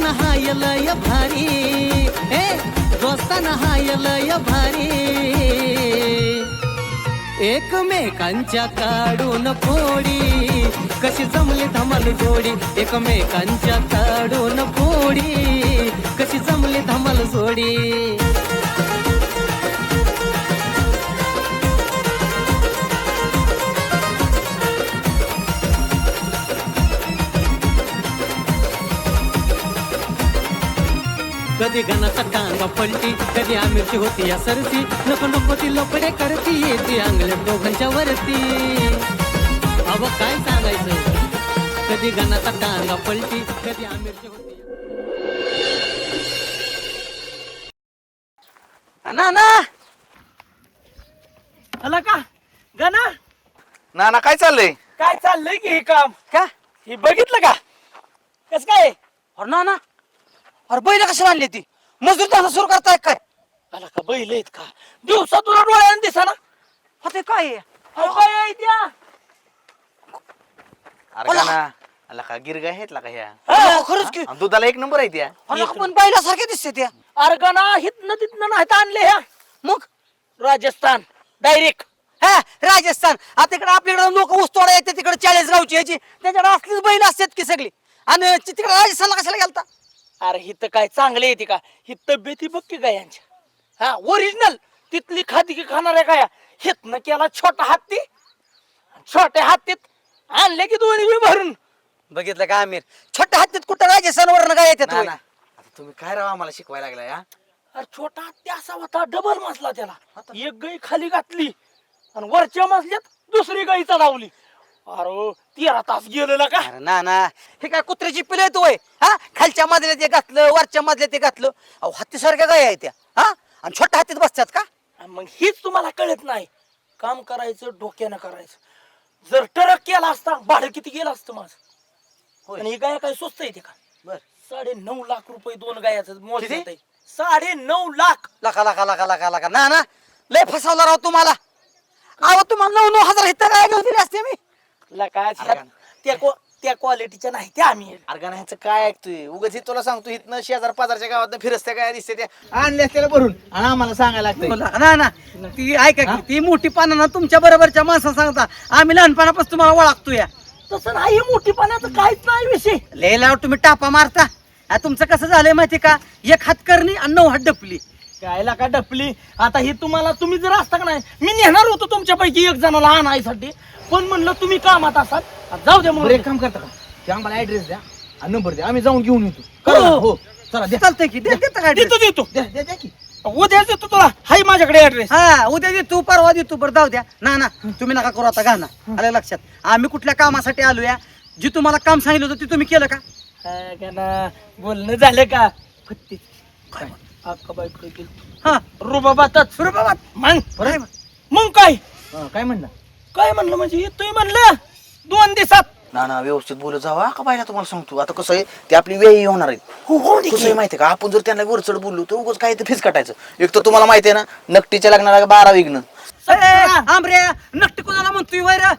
दोस्ताना हाय लय भारी, दोस्ताना हाय लय भारी, एकमेकांच्या काढून फोडी, कशी जमली धमाल जोडी, एकमेकांच्या काढून फोडी, कशी जमली धमाल जोडी. कधी गणाचा टांगा पलटी, कधी आमिरची होती या सरती, नको नको ती लपडे करती, येते अंगले दोघांच्या वरती. अव काय सांगायचं, कधी गणाचा टांगा पलटी, कधी आमिरची होती. ना आला का गणा? ना काय चाललंय? काय चाललंय की हे काम का हे बघितलं का? कस काय? अरे ना अरे बैल कशी बांधली ती? मजूर तसं सुरू करताय काय? आला का बैल आहेत का? दिवसातून डोळ्यानं दिसा ना. ते काय आहे? काय आहे त्या? अरे का ना आला का गिरगा आहेत का ह्या? अरे खरंच की. आणि दुधाला एक नंबर आहे त्या. अरे पण बैलासारखे दिसते त्या. अरे गणा हितनं तिथनं नाही आणले ह्या. मग राजस्थान डायरेक्ट. हा राजस्थान. आता इकडे आपल्याकडे लोक ऊस तोडा येते, तिकडे 40 गावची याची, त्याच्याकडे असलीच बैल असतात की सगळी. आणि तिकडे राजस्थानला कशाला गेलता? अरे हित काय चांगले येते का? ही तब्येती बघ की गायांच्या. हा ओरिजिनल तिथली खाती की खाणार आहे काय? हितनं केला छोटा हत्ती, छोट्या हत्तीत आणले की दोन्ही बी भरून. बघितलं का आमिर? छोट्या हातीत कुठं राजस्थान वरनं काय येतात? ना आता तुम्ही काय राव आम्हाला शिकवायला लागलाय हा? अरे छोटा हत्ती असा होता, डबल मसला त्याला. एक गाई खाली घातली आणि वरच्या मसल्यात दुसरी गाई चढावली. अरे 13 तास गेलेला का? अरे ना हे काय कुत्र्याची पिलं आहे तू? हा खालच्या मजल्यात ते घातलं, वरच्या मजल्यात ते घातलं. अहो हत्ती सारख्या गाय आहे त्या. हा आणि छोट्या हातीत बसतात का? मग हीच तुम्हाला कळत नाही. काम करायचं डोक्यानं करायचं. जर टरक केला असता भाडं किती गेलं असतं माझं. आणि ही गाय काय स्वस्त येते का? बर 9.5 लाख रुपये दोन गायाचं मोल येत आहे. 9.5 लाख. लाका ना लय फसवला राव तुम्हाला. अहो तुम्हाला 9 हजार इथं काय घेऊन दिली असते मी. त्या क्वालिटीच्या नाही त्या आम्ही. अरे का ह्याचं काय ऐकतोय? उगाच तुला सांगतो इथनं शेजार पाजारच्या गावात फिरस्त्या काय दिसते त्या आणल्या त्याला भरून आणि आम्हाला सांगायला लागतं. ना ती ऐका की, ती मोठी पानानं तुमच्या बरोबरच्या माणसं सांगता आम्ही लहानपणापासून तुम्हाला ओळखतो या. तसं नाही मोठीपणाचं काहीच नाही विषय. लय लाव तुम्ही टापा मारता. तुमचं कसं झालंय माहिती का? 1 हात करणी आणि 9 हात डपली. कायला का डपली? आता ही तुम्ही जर असता का नाही, मी नेणार होतो तुमच्यापैकी एक जणाला आणायसाठी, पण म्हणलं तुम्ही कामात असाल, जाऊ द्या. म्हणून एक काम करता का? ते आम्हाला ऍड्रेस द्या आणि नंबर द्या, आम्ही जाऊन घेऊन येतो. हो चला चालतंय की. देता काय? देतो द्या की. उद्या देतो तुला. हाय माझ्याकडे ऍड्रेस. हा उद्या देतो, परवा देतो. बरं जाऊ द्या ना तुम्ही नका करू आता. गाणं आलं लक्षात. आम्ही कुठल्या कामासाठी आलोया? जी तुम्हाला काम सांगितलं होतं ते तुम्ही केलं का? बोलणं झालं का? फत्ती काय? अक्काबाई गेली. हा रुबाबातच. रुबाबात. मग काय काय म्हणलं? काय म्हणलं म्हणजे येतोय म्हणलं 2 दिवसात. ना व्यवस्थित बोलत जावा का बायला. तुम्हाला सांगतो आता कसं आहे, ते आपली वेळी होणार आहेत. कसं आहे माहितीये का? आपण जर त्यांना वरचढ बोललो तर उगाच काय ते फीस काटायचं. एक तर तुम्हाला माहिती आहे ना, नकटीच्या लग्नाला 12 विघ्न. आंबरे नक्की कोणाला म्हणतोय वैर?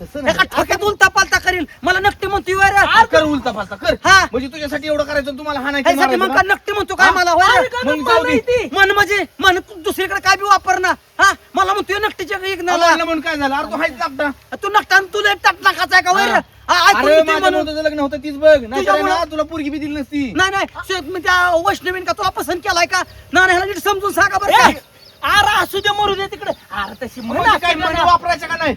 एका ठोक्यात उलटा पालता करील. मला नक्की म्हणतोय वैर? कर उलटा पालता कर. हा म्हणजे तुझ्यासाठी एवढं करायचं तुम्हाला हा नाही ह्यासाठी मग का नक्की म्हणतो काय मला वैर? मग जाऊ दे. मन म्हणजे मन दुसरीकडे काय बी वापर ना. हा मला म्हणतोय नकटीच्या इग्नाला. म्हणून काय झालं? अरे तू हायच लागता. तू नकटा तुला एक टाक नाकाचा आहे का वैर? अरे माझ्या मोठं लग्न होतं तीच बघ ना, तुला पोरगी बी दिली नसती. नाही त्या वैष्णवीन का तुला पसंत केलाय का? ना ह्याला नीट समजून सांगा बरं. अरे असू दे मरू दे तिकडे. अरे तशी काय म्हणे वापरायचं का नाही?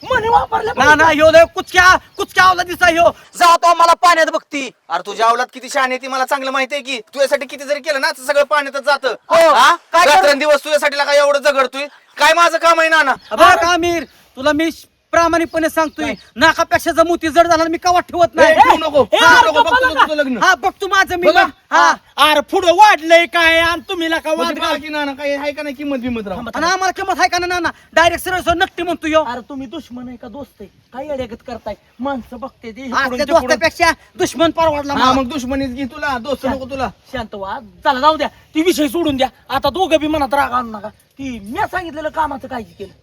म्हणे वापरलं ना ह्यो लय कुचक्या आवला दिसा ह्यो. जाऊ तो मला पाण्यात बघती. अरे तुझ्या अवलात किती शहाणी आहे ती मला चांगलं माहिती आहे की. तुझ्यासाठी किती जरी केलं ना तर सगळं पाण्यातच जातं. काय रात्रंदिवस तुझ्यासाठी काय एवढं झगडतोय? काय माझं काम आहे ना? बरं का आमिर, तुला मी प्रामाणिकपणे सांगतोय, नाकापेक्षा जर मोती जड झाला मी कवा ठेवत नाही. लग्न हा बघ तू माझं मी. हा अरे पुढं वाढलंय काय आणि तुम्ही नका वाद घाल. काही आहे का नाही किंमत बिमत राव? आणि आम्हाला किंमत आहे का ना? डायरेक्ट सरळ नक्की म्हणतो यो. अरे तुम्ही दुश्मन आहे का दोस्त आहे? काय अडगत करताय? माणसं बघते ते आपल्या दोस्तापेक्षा दुश्मन परवडला मला. मग दुश्मनीच घे तुला, दोस्त नको तुला. शांत व्हा. चला जाऊ द्या, ती विषय सोडून द्या. आता दोघं बी मनात राग आणू नका. ती मी सांगितलेलं कामाचं काय केलं?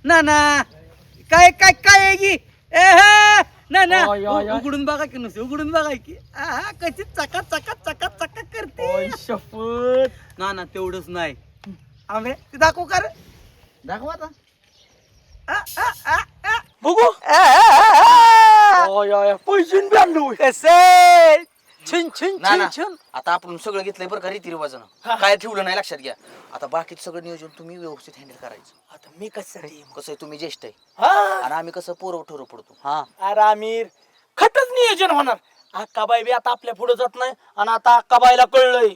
ना काय आहे की? नाही ना ओय, ओय, ओय. उघडून बघा की नुसते उघडून बघा की आहा, कशी चका चका चका चका करते शपथ ना तेवढंच नाही आम्ही ते दाखवू कर दाखव आता बघू पैसे बी आणलो कसे छिन छिन ना छिन ना छिन आता आपण सगळं घेतलंय बरं का रीतिरिवाजानं काय ठेवलं नाही लक्षात घ्या आता बाकीचं सगळं नियोजन तुम्ही व्यवस्थित हँडल करायचं आता मी कशासाठी कसं आहे तुम्ही ज्येष्ठ आहे हा आणि आम्ही कसं पोरं ठरव पडतो हा अरे आमिर खटच नियोजन होणार अक्काबाई बी आता आपल्या पुढे जात नाही आणि आता अक्काबाईला कळलंय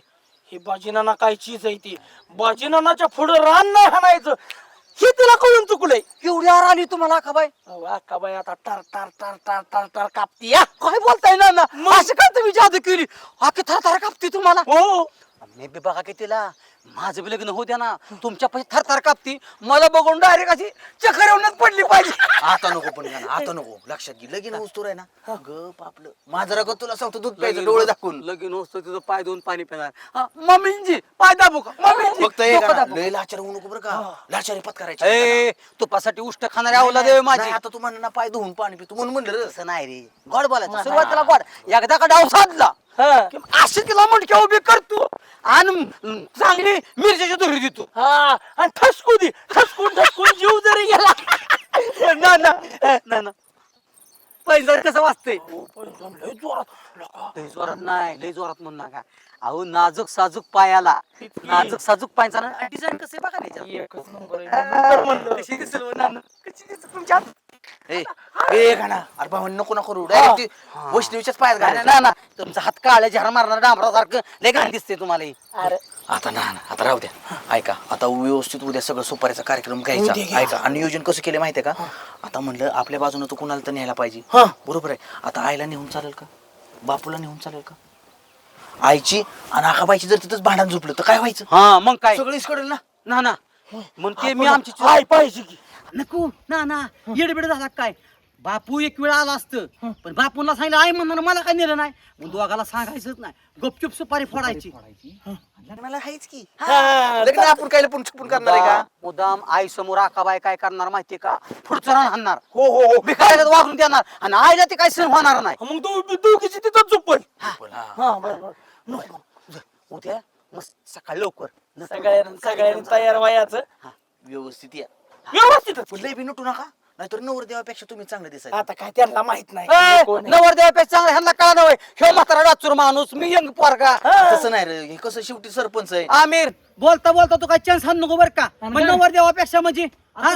ही बाजीनाना काय चीज आहे ती बाजीनानाच्या पुढे रान नाही हाणायचं हे तिला कळून चुकलंय एवढी आर आली तुम्हाला का बाय अहो, अक्काबाई आता टार टार टार टार टार टार कापती या काय बोलताय ना असं काय तुम्ही जादू केली आखी थरथर कापते तुम्हाला हो मी बी बघा की तिला माझं बी लग्न होऊ द्या ना तुमच्या पैसे थरथर कापती मला बघून डायरेक्ट अशी चक्कर येऊनच पडली पाहिजे आता नको पण गाणं, आता नको लक्षात घे लगीन वस्तू आहे ना गप आपलं माझं रगत तुला सांगतो दूध प्यायचं डोळे दाखवून लगीन असतं तुझं पाय धुवून पाणी पिणार मम्मींजी पाय दाबू का मम्मींजी फक्त हे डोकं गाणं, दाबू. लय लाचार होऊ नको बरं का लाचारी पत करायची ए तुपासाठी उष्ट खाणारी आवला देव माझी नाही, आता तू म्हणलं ना पाय धुवून पाणी पितो म्हणून म्हणलं रे. तसं नाही रे गोड बोलायचं सुरुवातीला गोड एकदा का डाव साधला हा. की अशी तिला मुंडक्या उभी करतो आणि चांगली मिरच्याची दुरी देतो हा आणि ठसकू दे ठसकून जीव जरी गेला ना ना पैसा कसं वाचते लय जोरात लका. लय जोरात नाही लय जोरात म्हणू नका अहो नाजूक साजूक पायाला नाजूक साजूक पायांचा डिझाईन कसं आहे बघा ना याच्यावर. एकच नंबर आहे. म्हणलं. कशी दिसेल हो नाना? कशी दिसेल तुमच्या हात? ए गाणं अरे भाऊ नको नको करू डायरेक्ट वैष्णवीच्याच पायात नाही घालायचं. ना ना तुमचा हात काळ्या झर मारणार डांबरासारखं लय घाण दिसते तुम्हाला ही. अरे आता ना आता राहू द्या ऐका आता व्यवस्थित उद्या सगळं सुपारीचा कार्यक्रम उद्या घ्यायचा घ्या. ऐका आणि नियोजन कसं केलं माहितीये का आता म्हणलं आपल्या बाजूने तर कुणाला तर न्यायला पाहिजे हा. बरोबर आहे आता आईला नेऊन चालेल का बापूला नेऊन चालेल का आईची आणि आकाबाईची जर तिथंच भांडण झोपलं तर काय व्हायचं हा मग काय सगळीच कळेल ना ना ना म्हणते मी आमची आई पाहिजे की नको ना येडबिड झाला काय बापू एक वेळ आला असतं पण बापूला सांगितलं आई म्हणणार मला काय नेलं नाही मग दोघाला सांगायचंच नाही गपचूप सुपारी फोडायची लग्नाला आहेच की हा, लग्न आपण काय लपून छपून करणार आहे का मुदाम आई समोर आकाबाई काय करणार माहितीये का पुढचं रान आणणार हो हो हो भिकायला वागून देणार आणि आईला ते काय सहन होणार नाही मग दोघीची तिथंच झोपल हा. हा बरोबर नको. उद्या मस्त सकाळी लवकर सगळ्यांनी तयार व्हायचं व्यवस्थित या व्यवस्थितच पण लय बी नटू नका नाहीतर नवर देवापेक्षा तुम्ही चांगले दिसायचं आता काय त्यांना माहित नाही कोण आहे. नवरदेवापेक्षा चांगला ह्यांना कळा नव्हे ह्यो म्हातारा डाचूर माणूस मी यंग पोरगा तसं नाही रे हे कसं शेवटी सरपंच आहे आमिर बोलता बोलता तू काय चान्स हाण नको बर का मग नवरदेवापेक्षा म्हणजे हा?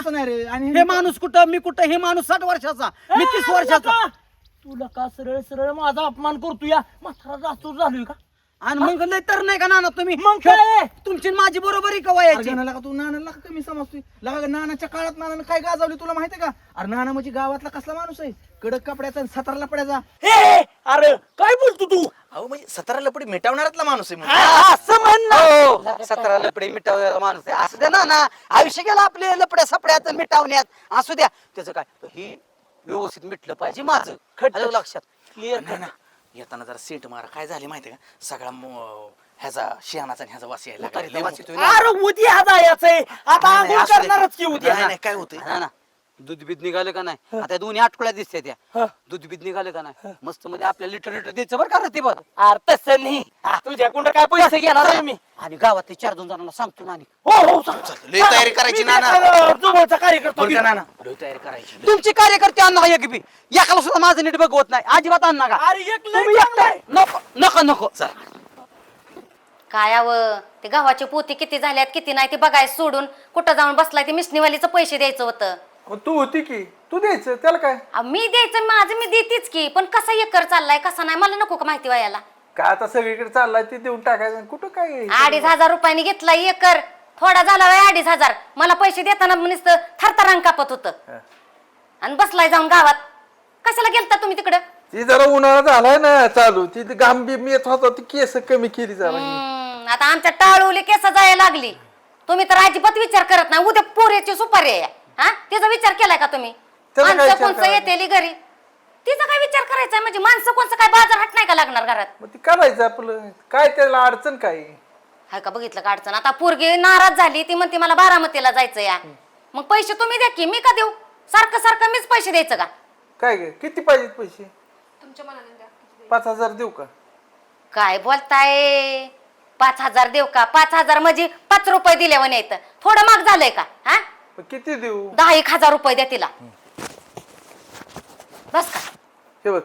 हे माणूस कुठं मी कुठं हे माणूस 60 वर्षाचा मी 30 वर्षाचा तुला का सरळ सरळ माझा अपमान करतो या म्हातारा जास्तूर झालोय का आणि मग लय तर नाही का नाना तुम्ही मग काय? तुमची आणि माझी बरोबरी का वयाची नानाला तू नानाला का कमी समजतोय लगा नानाच्या काळात नानानं काय गाजवली तुला माहितीये का अरे नाना म्हणजे गावातला कसला माणूस आहे कडक कपड्याचा आणि सतराला पड्याचा हे अरे काय बोलतो तू अहो म्हणजे 17 लपडी मिटावणारातला माणूस आहे म्हणजे. असं म्हण ना 17 लपडे मिटावलेला माणूस आहे असू द्या ना आयुष्य गेलं आपले लपड्या सपड्यात मिटावण्यात असू द्या त्याचं काय ही व्यवस्थित मिटलं पाहिजे माझं आलं लक्षात क्लिअर नाही ना येताना जरा सेट मारा काय झाले माहितीये का सगळा ह्याचा शियानाचा आणि ह्याचा वास यायला लागला. उतारीचा वास येतोय. अरे उद्या जायचंय आता नाही, आंघोळ असू दे. करणारच की उद्या नाही नाही, काय होतंय ना दूध बीत निघालं का नाही आता दोन्ही आठवड्यात दिसते त्या हा. दूध बीत निघालं का नाही मस्त मध्ये आपल्या लिटर द्यायचं बरं का ते बरं अरे तसं नाही तुझ्याकडून काय पैसे घेणार आहे मी आणि गावातले 4-2 जणांना सांगतो ना आणि हो हो सांग. लय तयारी करायची मी नाना त्या जवळचा कार्यकर्ता बरं का घेऊन. नाना लय तयारी करायची तुमची कार्यकर्ते आणा एक बी एकाला सुद्धा माझं नीट बघवत नाही अजिबात आणा का अरे एक लय तुम्ही चांगलं आहे. नको नको नको काय ते गव्हाची पोती किती झाल्यात किती नाही ते बघायचं सोडून कुठं जाऊन बसलाय ते मिशनीवालीचं पैसे द्यायचं होतं मग तू होती की तू द्यायचं त्याला काय अहो, मी द्यायचं माझं मी देतेच की पण कसा एकर चाललाय कसा नाही मला नको का माहिती व्हायला काय आता सगळीकडे चाललाय ते देऊन टाकायचं कुठं काय 2,500 रुपयाने घेतला एकर थोडा झाला वय 2,500 मला पैसे देताना नुसतं थरथरांग कापत होतं आणि बसलाय जाऊन गावात कशाला गेलता तुम्ही तिकडं ती जरा उन्हाळा झालाय ना चालू ती घाम बिम येत होता ती केस कमी केली जरा आता आमच्या टाळूली केस जायला लागली तुम्ही तर अजिबात विचार करत नाही उद्या पोऱ्याची सुपारी आहे हा तिचा विचार केलाय का तुम्ही त्याचा काय माणसं विचार कोणचं येतेली घरी तिचा काय विचार करायचा म्हणजे माणसं कोणचं काय बाजार हट नाही का लागणार घरात मग ती करायचं आपलं काय त्याला अडचण काय हाय का बघितलं का अडचण आता पोरगी नाराज झाली ती म्हणते मला बारामतीला जायचं या मग पैसे तुम्ही द्या की मी का देऊ सारखं सारखं मीच पैसे द्यायचं का काय ग किती पाहिजेत पैसे? तुमच्या मनाने द्या. 5,000 देऊ का? काय बोलताय? 5,000 देऊ का? 5,000 म्हणजे 5 रुपये दिले म्हणे येतं. थोडं माग झालंय का? हा, मग किती देऊ? 10,000 रुपये द्या तिला. बस का? हे बघ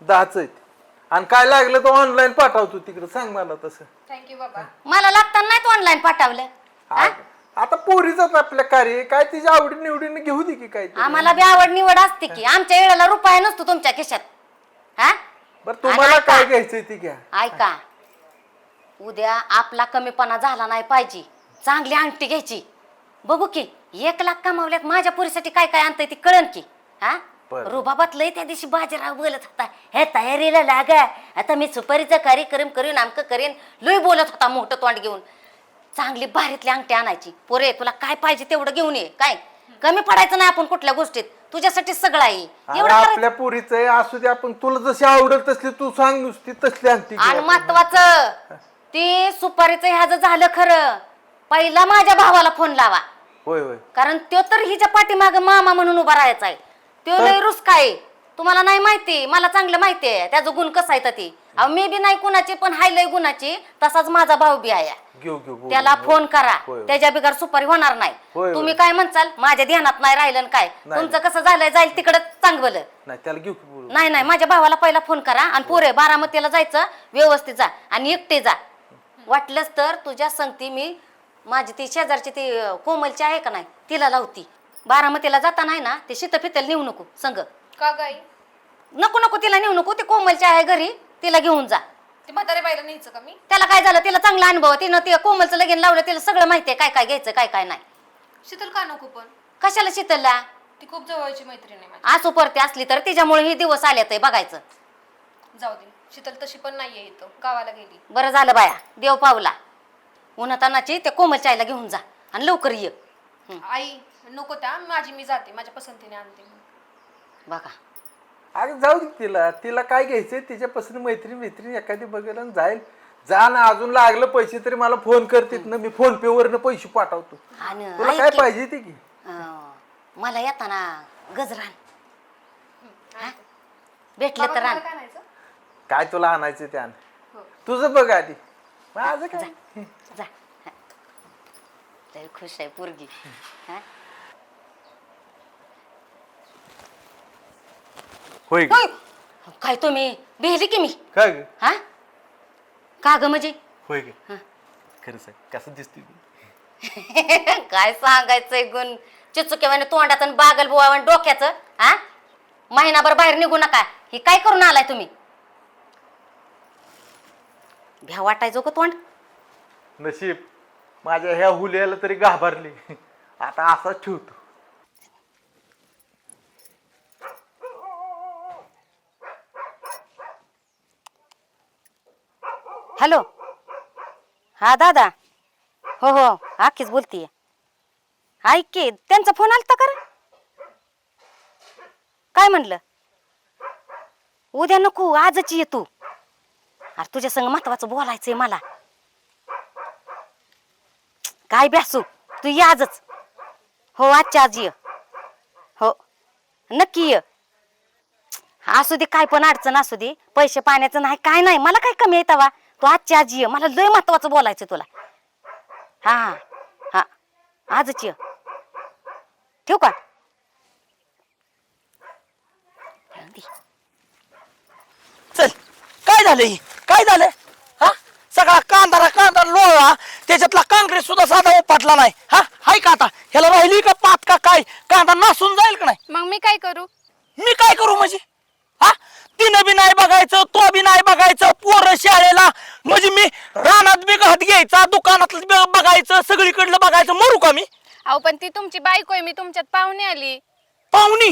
10च आहेत आणि काय लागलं तर ऑनलाईन पाठवतो तिकडे, सांग मला तसं. थँक्यू बाबा. मला लागताना नाही ऑनलाईन पाठवलं. हा? आता पोरीचाच आपल्या कार्य काय तिच्या आवडी निवडीने घेऊ दे की काय ते. आम्हाला बी आवड निवड असते की. आमच्या वेळेला रुपया नसतो तुमच्या खिशात. हा, बरं तुम्हाला आणि काय ऐका. घ्यायचंय ते घ्या. ऐका, उद्या आपला कमीपणा झाला नाही पाहिजे. चांगली अंगठी घ्यायची. बघू की 1 लाख कमावल्यात माझ्या पुरीसाठी काय काय आणतंय ती कळन की. हा, बरं. रुबाबात लय त्या दिवशी बाजीराव बोलत होता, हे तयारीला लागा, आता मी सुपारीचा कार्यक्रम करीन, आमकं करीन. लय बोलत होता मोठं तोंड घेऊन. चांगली भारीतली अंगठी आणायची. पोरे तुला काय पाहिजे तेवढं घेऊन ये. काय कमी पडायचं नाही आपण कुठल्या गोष्टीत. तुझ्यासाठी सगळं आहे. अरे एवढं करायचं. आपल्या पोरीचं आहे, असू दे. आपण तुला जशी आवडत तसली तू सांग, नुसती तसली आणती घे आणि आपण. महत्वाचं ती सुपारीचं ह्याचं झालं खरं. पहिला माझ्या भावाला फोन लावा, होय होय. कारण तो तर हिच्या पाठीमाग मामा म्हणून उभा राहायचा आहे. तो लय रुसका आहे. तुम्हाला नाही माहिती, मला चांगलं माहिती आहे त्याचं गुण कसं आहे ती. अहो मी बी नाही कुणाची, पण हाय लय गुणाची. तसाच माझा भाऊ बी आहे. घेऊ घेऊ बोलू. त्याला फोन करा. होय. त्याच्या बिगार सुपारी होणार नाही. होय, तुम्ही काय म्हणचाल माझ्या ध्यानात नाही राहिलं आणि काय नाही. तुमचं कसं झालंय जाईल तिकडे चांगलं. नाही त्याला घेऊ की बोलू. नाही नाही, माझ्या भावाला पहिला फोन करा. आणि पोरे बारामतीला जायचं, व्यवस्थित जा आणि एकटे जा. वाटलंच तर तुझ्या संगती मी माझी ती शेजारची ती कोमलची आहे का नाही तिला लावती. बारामतीला जाता नाही ना ते शीतफितल नेऊ नको संग. का गाई? नको नको तिला नेऊ नको. ती कोमलची आहे घरी, तिला घेऊन जा. ते म्हातारे बाईला न्यायचं का मी? त्याला काय झालं, तिला चांगला अनुभव. तिनं ते कोमलचं लगीन लावलं, तिला सगळं माहितीये काय काय घ्यायचं काय काय नाही. शीतल का नको पण? कशाला शीतलला? ती खूप जवळची मैत्रीण आहे माझी. आसू परती असली तर तिच्यामुळे हे दिवस आले बघायचं. जाऊ दे, शीतल तशी पण नाहीये इथं, गावाला गेली. बरं झालं बाया, देव पावला. उन्हातानाची त्या कोमलच्या आईला घेऊन जा आणि लवकर ये. आई नको त्या, माझी मी जाते, माझ्या पसंतीने आणते. बघा अरे जाऊ दे तिला. तिला काय घ्यायचंय तिच्यापासून मैत्रीण एखादी बघेल आणि जाईल. जा ना, अजून लागलं पैसे तरी मला फोन करतेत ना, मी फोन पे वरनं पैसे पाठवतो. आणि तुला ऐक काय की, पाहिजे ते की. मला येताना गजरान भेटलं बाबा, तर तुम्हाला आण. काय आणायचं? काय तुला आणायचं ते आण. हो. तुझं बघ आधी, माझं काय. जा. लय खुश आहे पोरगी. हा? होय ग. होय. काय तुम्ही भेली की मी. काय ग? हा, का ग म्हणजे होय ग. खरं सांग कसं दिसते ती? काय सांगायचंय गुण. चिचुकेवाने तोंडात आणि बागल बुवाने डोक्याचं. हा, महिनाभर बाहेर निघू नका. ही काय करून आलाय तुम्ही? भ्या वाटायचो का तोंड? नशीब माझ्या ह्या हुल्याला तरी घाबरली. आता असाच ठेवतो. हॅलो, हा दादा. हो हो, आखीच बोलतीये. ऐक की, त्यांचा फोन आलता का रे? काय म्हणलं? उद्या नको, आजच ये तू. अरे तुझ्या संग महत्वाचं बोलायचंय मला. काय ब्यासू, तू ये आजच. हो आजच्या आज ये. हो नक्की ये. असू दे काय पण अडचण असू दे, पैसे पाण्याचं नाही काय नाही, मला काय कमी येतं वा. तू आजच्या आज ये, मला लय महत्वाचं बोलायचं तुला. हा हा, आजच ये. ठेवू का? चल, काय झालं काय झालं? हा, सगळा कांदा लोळला, त्याच्यातला काँग्रेस सुद्धा साधा उपटला नाही. हा, हाय का आता ह्याला राहिली का पात का काय? कांदा नासून जाईल का नाही? मग मी काय करू? मी काय करू म्हणजे? हा, तिनं बी नाही बघायचं, तो बी नाही बघायचं, पोरं शाळेला, म्हणजे मी रानात बी घात घ्यायचा, दुकानातलं बी बघायचं, सगळीकडलं बघायचं. मरू का मी? अहो पण ती तुमची बायको आहे, मी तुमच्यात पाहुणे आली. पाहुणी?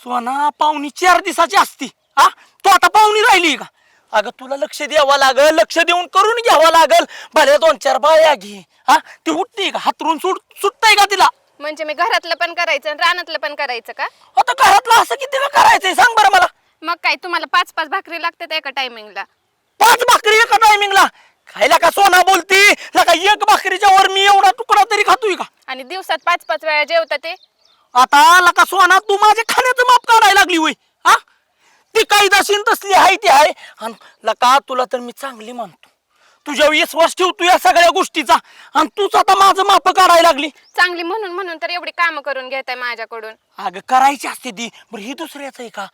सोना, पाहुणी 4 दिवसाची असती. हा, तू आता पाहुणी राहिली का? अगं तुला लक्ष द्यावं लागल, लक्ष देऊन करून घ्यावं लागल. भले 2-4 बाया घे. हा, ती उठते का? हातरून सुटतंय का तिला? म्हणजे मी घरातलं पण करायचं आणि रानातलं पण करायचं का? आता घरातलं असं किती का करायचंय सांग बरं मला. मग काय तुम्हाला 5-5 भाकरी लागतात एका टायमिंगला? 5 भाकरी एका टायमिंगला खायला का? सोना बोलती लका, 1 भाकरीच्या वर मी एवढा तुकडा तरी खातोय का? आणि दिवसात 5-5 वेळा जेवता ते? आता आला का सोना तू माझ्या खाण्याचं माप काढायला लागली होय हा ती काही दशीन तसली आहे ती आहे आणि लका तुला तर मी चांगली मानतो तुझ्या विश्वास ठेवतो या सगळ्या गोष्टीचा आणि तूच आता माझं माप काढायला लागली चांगली म्हणून तर एवढी काम करून घेताय माझ्याकडून. अगं करायची असते ती बरं ही दुसऱ्याच आहे का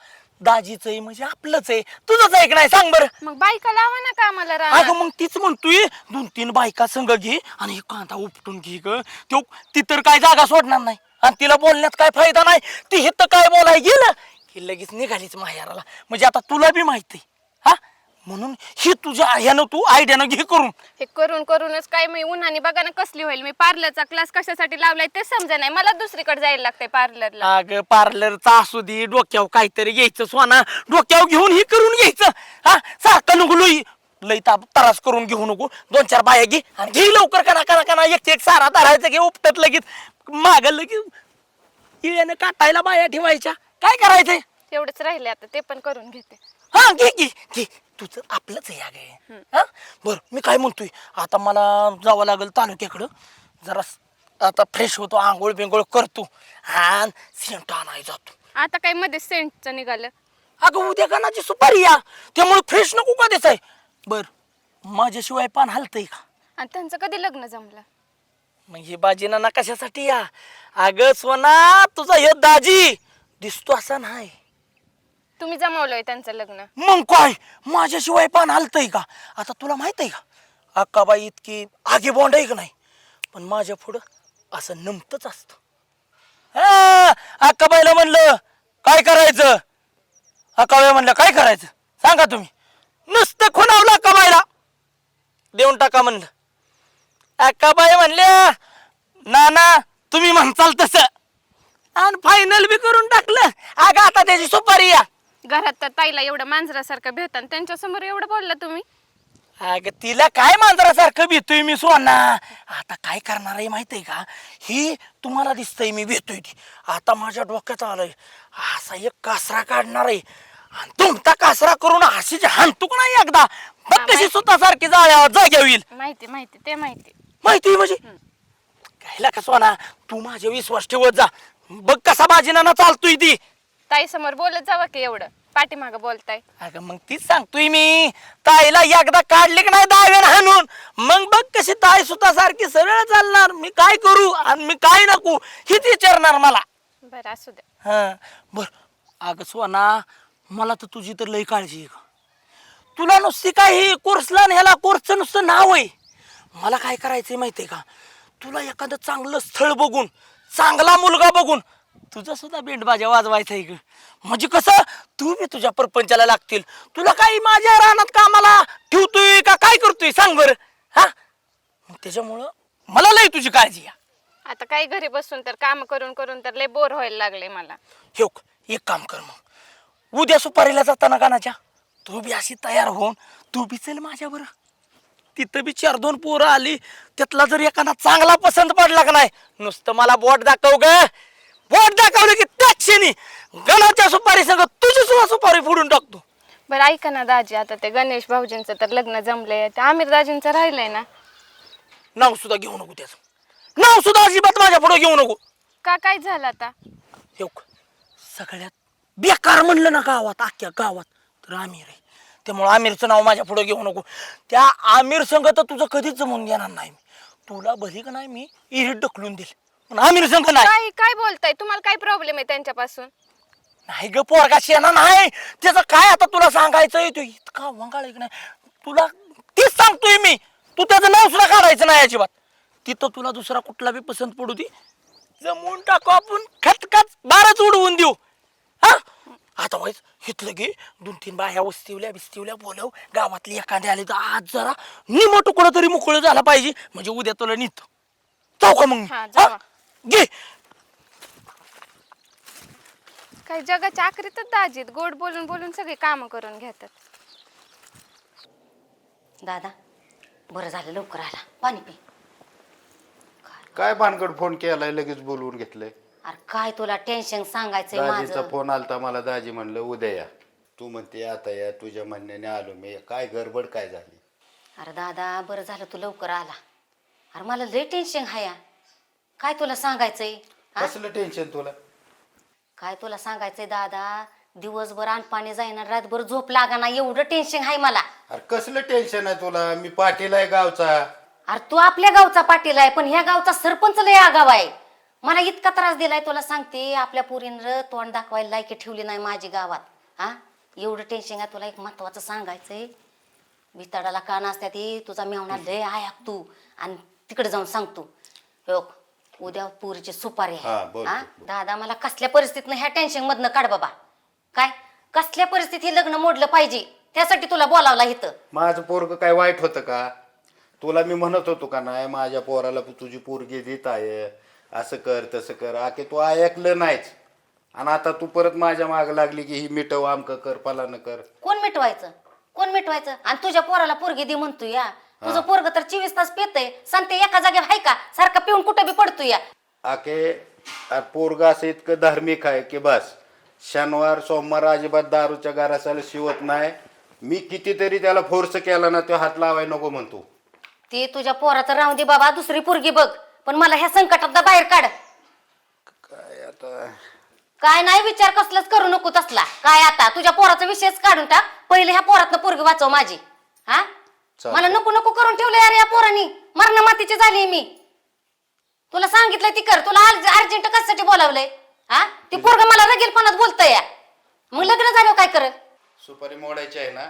दाजीच आहे म्हणजे आपलंच आहे तुझंच आहे का नाही सांग बरं मग बायका लावा ना कामाला अगं राहणार. मग तीच म्हणतोय 2-3 बायका संग घे आणि हे कांदा उपटून घे ग तो ती तर काय जागा सोडणार नाही आणि तिला बोलण्यात काय फायदा नाही ती हे तर काय बोलाय गेलं की लगेच निघालीच माहेराला म्हणजे आता तुला बी माहिती हा म्हणून ही तुझ्या ह्यानं तू आयडियानं घे करून हे करूनच काय मी उन्हाने बघा ना कसली होईल. मी पार्लरचा क्लास कशासाठी लावलाय ते समजा नाही मला. दुसरीकडे जायला लागतंय पार्लरला. अगं पार्लरचा असू दे डोक्यावर काहीतरी घ्यायचं सोना डोक्यावर घेऊन ही करून घ्यायचं हा सारखं नको लई त्रास करून घेऊ नको 2-4 बाया घे आणि घे लवकर कना एक सारा धरायचं घे उपटत लगेच माग लगेच इळ्यानं काटायला बाया ठेवायच्या काय करायचंय तेवढंच राहिले आता ते पण करून घेते. हा घे तुझं आपलंच आहे अगं हा बर मी काय म्हणतोय आता मला जावं लागेल तालुक्याकडं जरा आता फ्रेश होतो आंघोळ बिंघोळ करतो आणि सेंट आणाय जातो. आता काय मध्ये सेंटचं निघालं. अगं उद्या गाण्याची सुपारी या त्यामुळे फ्रेश नको का देसाय बर माझ्याशिवाय पान हलतंय का आणि त्यांचं कधी लग्न जमलं. मग हे बाजी ना कशासाठी या अगं सोना तुझा हे दाजी दिसतो असा नाही तुम्ही जमवलंय त्यांचं लग्न. मग काय माझ्याशिवाय पान हलतंय का आता तुला माहित आहे का अक्काबाई इतकी आगे बॉन्ड आहे का नाही पण माझ्या पुढं असं नमतच असतं अक्काबाईला म्हणलं काय करायचं अक्काबाई म्हणलं काय करायचं सांगा तुम्ही नुसतं खुणावलं अक्काबाईला देऊन टाका म्हणलं अक्काबाई म्हणल्या नाना तुम्ही म्हणताल तसं आणि फायनल बी करून टाकलं अगं आता त्याची सुपारी या घरात तर ताईला एवढं मांजरासारखं भेटतं त्यांच्या समोर एवढं बोलला तुम्ही. अगं तिला काय मांजरासारखं भेटतोय मी सोना आता काय करणार आहे माहित आहे का ही तुम्हाला दिसतंय मी भेटतोय ती आता माझ्या डोक्यात आलंय असा एक कासरा काढणार आहे आणि तुमचा कासरा करून हसीची हाणतूक नाही एकदा बघ कशी स्वतःसारखी जाग्या होईल. माहिती ते माहिती. माहिती म्हणजे कायला का सोना तू माझ्या विश्वास ठेवत जा बघ कसा बाजीनाना चालतोय ती ताई समोर बोलत जावं की एवढं पाठीमाग बोलताय. अगं मग तीच सांगतोय मी ताईला एकदा काढली की नाही दाव्यानं हाणून मग बघ कशी ताई सुद्धा सारखी सरळ चालणार मी काय करू आणि मी काय नको हेच विचारणार मला. बरं असू द्या. हा बर अगं सोना मला तर तुझी तर लई काळजी आहे का तुला नुसती काय हे कोर्सला ह्याला कोर्सचं नुसतं नाव आहे मला काय करायचंय माहितीये का तुला एखादं चांगलं स्थळ बघून चांगला मुलगा बघून तुझं सुद्धा बेंडबाजा वाजवायचं आहे ग म्हणजे कसं तू बी तुझ्या परपंचाला लागतील तुला काही माझ्या रानात कामाला ठेवतोय का काय करतोय सांग बरं हा त्याच्यामुळं मला लई तुझी काळजी आहे. आता काही घरी बसून तर काम करून तर लय बोर व्हायला लागले मला. हे एक काम कर मग उद्या सुपारीला जाताना गाण्याच्या तू बी अशी तयार होऊन तू बी चल माझ्या बरं तिथं बी 4-2 पोरं आली त्यातला जर एखादा चांगला पसंत पडला का नाही नुसतं मला बोट दाखव ग बोट दाखवलं की त्या क्षणी गणाच्या सुपारी सगळं तुझी सुद्धा सुपारी फोडून टाकतो. बरं ऐका ना दाजी आता ते गणेश भाऊजींचं तर लग्न जमलंय ते आमिर दाजींचं राहिलंय ना. नाव सुद्धा घेऊ नको त्याचं नाव सुद्धा अजिबात माझ्या पुढे घेऊ नको का काय झालं आता. हे सगळ्यात बेकार म्हणलं ना गावात अख्ख्या गावात तर आमिर आहे त्यामुळे आमिरचं नाव माझ्या पुढे घेऊ नको त्या आमिर संघ तर तुझं कधीच जमून घेणार नाही तुला भली का नाही मी इरीट ढकलून देईल पण आमिर संघ नाही. काय काय बोलताय तुम्हाला काय प्रॉब्लेम आहे त्यांच्यापासून. नाही ग पोरगा शेणा नाही त्याचं काय आता तुला सांगायचं तो इतका वंगाळ आहे की नाही तुला तीच सांगतोय मी तू त्याचं नाव सुद्धा काढायचं नाही अजिबात तिथं तुला दुसरा कुठला बी पसंत पडू दे जमवून टाकू आपण खतखत 12च उडवून देऊ हा आता व्हायच हिथलं घे 2-3 बाया बिस्तिवल्या बोलव गावातली एखादी आली तर आज जरा निम तुकडं तरी मोकळं झाला पाहिजे म्हणजे उद्या तुला निघतो जाऊ का मग हा, जावा. घे काही जगाच्या आखरीतच दाजीत गोड बोलून सगळे काम करून घेतात. दादा बरं झालं लवकर आला पाणी पी. काय भानगड फोन केलाय लगेच बोलवून घेतलंय. अरे काय तुला टेन्शन सांगायचंय दाजीचा माझं. फोन आलता मला दाजी म्हणलं उद्या या तू म्हणते आता या तुझ्या म्हणण्याने आलो मी काय गडबड काय झाली. अरे दादा बरं झालं तू लवकर आला. अरे मला लय टेन्शन हाया काय तुला सांगायचंय. हा? कसलं टेन्शन तुला काय तुला सांगायचंय दादा, दिवसभर पाणी जाईना, रातभर झोप लागाना, एवढं टेन्शन आहे मला. अरे कसलं टेन्शन आहे तुला? मी पाटील आहे गावचा. अरे तू आपल्या गावचा पाटील आहे, पण ह्या गावचा सरपंच लय आगाव आहे. मला इतका त्रास दिलाय तुला सांगते. आपल्या पोरीनं तोंड दाखवायला लायकी ठेवली नाही माझी गावात. हा, एवढं टेन्शन आहे. तुला एक महत्वाचं सांगायचंय. भिताडाला कान असत्या ती, तुझा मेवणा लय ऐक तू, आणि तिकडे जाऊन सांगतो. उद्या पोरीची सुपारी आहे. हा दादा, मला कसल्या परिस्थितीनं ह्या टेन्शन मधनं काढ बाबा. काय कसल्या परिस्थितीत लग्न मोडलं पाहिजे, त्यासाठी तुला बोलावला इथं. माझं पोरग काय वाईट होतं का? तुला मी म्हणत होतो का नाही माझ्या पोराला तुझी पोरगी देत आहे, असं कर तसं कर. आके तू ऐकलं नाहीच, आणि आता तू परत माझ्या माग लागली की ही मिटव, आमक कर, फलान कर. कोण मिटवायचं? कोण मिटवायचं? आणि तुझ्या पोराला पोरगी दे म्हणतो या. तुझं पोरग तर 24 तास पितय, सांगते एका जागेवर आहे का? सारखा पिऊन कुठं बी पडतो या. आके पोरग असं इतकं धार्मिक आहे की बस शनिवार सोमवार अजिबात दारूच्या घरासाला शिवत नाही. मी कितीतरी त्याला फोर्स केला ना, तो हात लावाय नको म्हणतो. ते तुझ्या पोराचं राहून दे बाबा, दुसरी पोरगी बघ, पण मला ह्या संकटात बाहेर काढ. काय आता काय नाही विचार कसलाच करू नको तसला. काय आता तुझ्या पोराचा विषयच काढून टाक. पहिले ह्या पोरातनं पोरगी वाचव माझी. हा, मला नको नको करून ठेवलं यार या पोरांनी. मरणा मातीची झाली मी. तुला सांगितलं ती कर. तुला अर्जंट कशासाठी बोलावलंय? हा, ती पोरग मला रगेलपणात बोलतय या. मग लग्न झालं काय करत? सुपारी मोडायची आहे ना,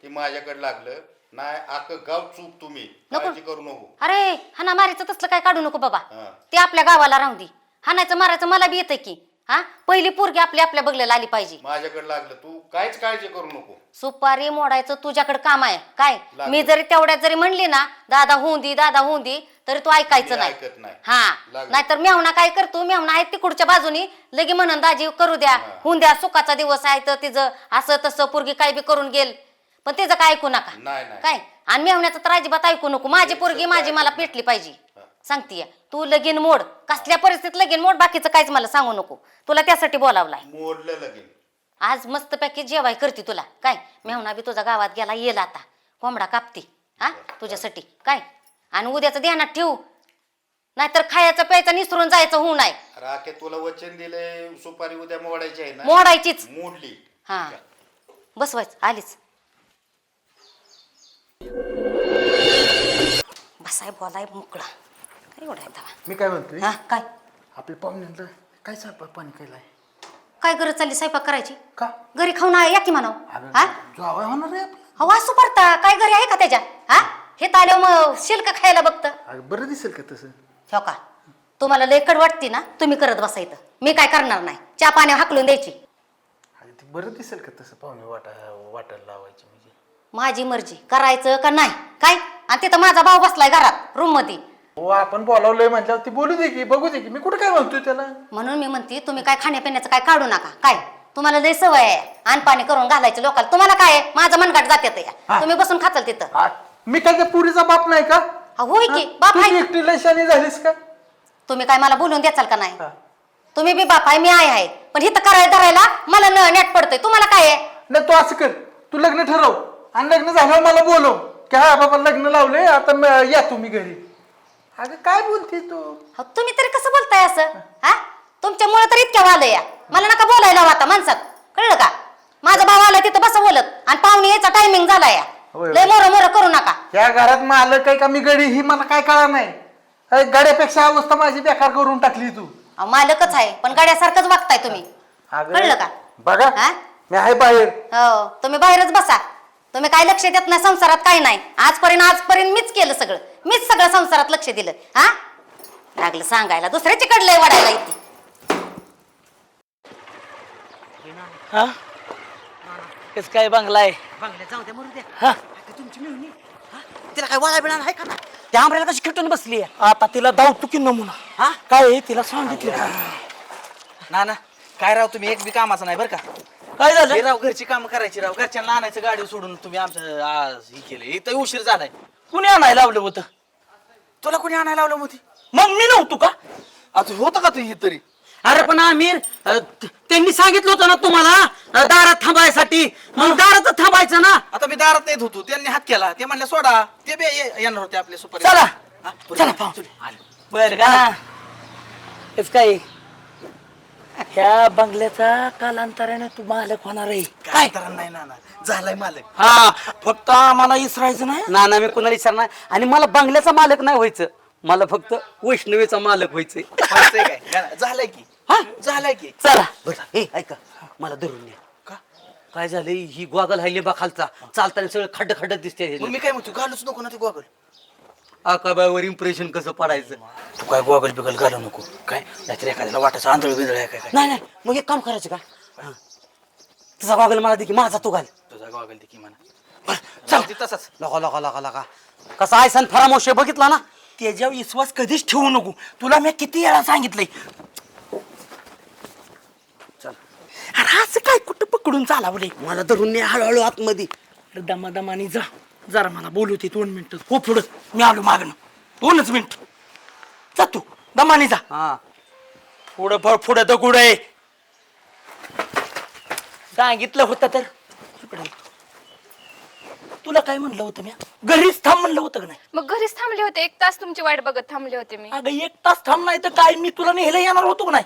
ती माझ्याकडे लागलं नाही. अख्खं गाव चूक तुम्ही काळजी करू नको. अरे हाना मारायचं तसलं काय काढू नको बाबा. हा. ते आपल्या गावाला राहून दे. हाणायचं मारायचं मला बी येतंय की. हा, पहिली पोरगी आपल्या बघलेला आली पाहिजे. माझ्याकडे लागलं, तू काहीच काळजी करू नको. सुपारी मोडायचं तुझ्याकडे काम आहे काय? मी जरी तेवढ्यात जरी म्हणली ना, दादा होऊन दे, दादा होऊन दे, तरी तू ऐकायचं मी ऐकत नाही. हा, लागलं. नाहीतर मेवणा काय करतो, मेवणा आहे तिकडच्या बाजूनी लगे म्हणून दाजी करू द्या, होऊन द्या, सुखाचा दिवस आहे तर तिचं असं तसं पोरगी काय बी करून गेल, पण तिचं काय ऐकू नका. नाही नाही काय, आणि मेवण्याचं तर अजिबात ऐकू नको. माझी पोरगी माझी मला पेटली पाहिजे. सांगतीय तू लगीन मोड, कसल्या परिस्थितीत लगीन मोड, बाकीचं काहीच मला सांगू नको. तुला त्यासाठी बोलावलाय. मोडलं लगीन. आज मस्त पैकी जेवाय करते तुला काय. मेहुणा बी तुझा गावात गेला, येईल आता कोंबडा कापती हा तुझ्यासाठी काय. आणि उद्याचं ध्यानात ठेवू, नाहीतर खायचं प्यायचं निसरून जायचं होऊ नये. राखे तुला वचन दिले, सुपारी उद्या मोडायची आहे ना. मोडायचीच. मोडली. हा, बसवायचं आलीच. बसाय बोलाय मोकळा. काय एवढा आहे मी काय म्हणतोय, हा काय आपल्या पाहुण्यांना काय स्वयंपाक पाणी केलाय? काय गरज चालली स्वयंपाक करायची? का घरी खाऊन या की म्हणाव. हा, जावं होणार आहे आपलं. हवा सुपरता काय घरी आहे का त्याच्या? हा, हे ताल्या मग शिल्क खायला बघतं. अगं बरं दिसेल का तसं? हो का, तुम्हाला लेकड वाटते ना, तुम्ही करत बसायचं. मी काय करणार नाही. चहा पाणी हाकलून द्यायची. अगं ते बरं दिसेल का तसं पाहुणे वाटायला लावायची म्हणजे? माझी मर्जी, करायचं का नाही काय. आणि तिथं माझा भाऊ बसलाय घरात रूम मध्ये. हो, आपण बोलावलंय म्हटल्यावर ती बोलू दे की, बघू दे की. मी कुठं काय म्हणतोय त्याला? म्हणून मी म्हणते तुम्ही काय खाण्यापिण्याचं काय काढू नका. काय तुम्हाला लय सवय आहे अनपाणी करून घालायचं लोकांना. तुम्हाला काय आहे, माझं मनगाट जात्यात या. तुम्ही बसून खाचाल तिथं. मी काय त्या पुरीचा बाप नाही का? होय की बाप आहे. एकटी लशानी झालीस का? तुम्ही काय मला बोलून द्याचाल का नाही? तुम्ही बी बाप आहे, मी आहे, पण इथं करायला धरायला मला नेट पडतंय. तुम्हाला काय आहे? नाही तू असं कर, तू लग्न ठरव आणि लग्न झाल्यावर मला बोलव की हा बाबा लग्न लावले, आता या तुम्ही घरी. अगं काय बोलते तू? तुम्ही तरी कसं बोलताय असं? हा, तुमच्यामुळे तर इतक्या वाल या. मला नका बोलायला आता माणसात, कळलं का? माझा भाव आला तिथं बस बोलत, आणि पाहुणे यायचा टायमिंग झाला या. लय मोर करू नका. या घरात मालक आहे का मी गडी, ही मला काय कळा नाही. गाड्यापेक्षा अवस्था माझी बेकार करून टाकली तू. मालकच आहे, पण गाड्यासारखंच वागताय तुम्ही, कळलं का? बघा मी आहे बाहेर. हो, तुम्ही बाहेरच बसा. तुम्ही काय लक्ष देत नाही संसारात, काय नाही. आजपर्यंत मीच केलं सगळं. मीच सगळं संसारात लक्ष दिलं. हा, लागलं सांगायला दुसऱ्याची कडलंय वाढायला इथे. हा, कस काय बंगला आहे? बंगल्यात जाऊ द्या, मरू द्या. हा, तुमची मिळून तिला काय वळा बिळा आहे का ना? त्या आंब्याला कशी खिटून बसली आहे? आता तिला धावतो की नमुना. हा, काय आहे तिला सांगितलं का? ना काय राव, तुम्ही एक बी कामाचं नाही बरं का. काय झालं? हे राव घरची कामं करायची राव. घरच्यांना आणायचं गाडी सोडून तुम्ही आमचं आज हे केलं. इथं उशीर झालाय. कुणी आणायला लावलं होतं? तुला कोणी आणायला लावलं मोठी? मग मी नव्हतो का? आता होतं का तू हे तरी? अरे पण आमिर, त्यांनी सांगितलं होतं ना तुम्हाला दारात थांबायसाठी, मग दारात थांबायचं ना. आता मी दारात येत होतो, त्यांनी हात केला. ते म्हणले सोडा, ते बी येणार होते आपले सुपारी. चला चला पाहू. बर का? कस काय ह्या बंगल्याचा कालांतराने तू मालक होणार आहे काय तर नाही नाना झालाय मालक हा फक्त आम्हाला इसरायचं नाही ना ना मी कुणाला विचारणार आणि मला बंगल्याचा मालक नाही व्हायचं, मला फक्त वैष्णवीचा मालक व्हायचंय. व्हायचंय काय नाना, झालंय की हा झालंय की चला बरं हे ऐका मला धरून घ्या. का काय झालंय ही गॉगल हाय लिंबा खालचा चालताना सगळं खड्ड खड्ड दिसते. मग मी काय म्हणतो घालूच नको ना ते गॉगल. आकाबाईवर इम्प्रेशन कसं पडायचं. तू काय गॉगल बिगल घालू नको काय नाहीतर एखाद्याला वाटायचं आंधळ बिंधळ आहे काय नाही नाही मग एक काम करायचं का हा. तुझा गॉगल मला दे की माझा तू घाल. तुझा गॉगल दे की म्हणा. बरं, चल तसंच लगा लगा लगा लगा कसा आहे सन फरामोशे बघितला ना. त्याच्यावर विश्वास कधीच ठेवू नको, तुला मी किती वेळा सांगितलंय. अरे असं काय कुठं पकडून चालावले. मला धरून नाही हळूहळू आतमध्ये. दमादमानी जा जरा मला बोलू दे 2 मिनिटं. हो पुढं मी आलो मागणं 2च मिनिट. जा तू दमानी जा. हा पुढं पुढं दगड आहे. सांगितलं होतं तर इकडे. तुला काय म्हणलं होतं मी घरीच थांब म्हणलं होतं का नाही. मग घरीच थांबले होते, 1 तास तुमची वाट बघत थांबले होते मी. अगं 1 तास थांब नाही तर काय मी तुला नेहला येणार होतो का नाही.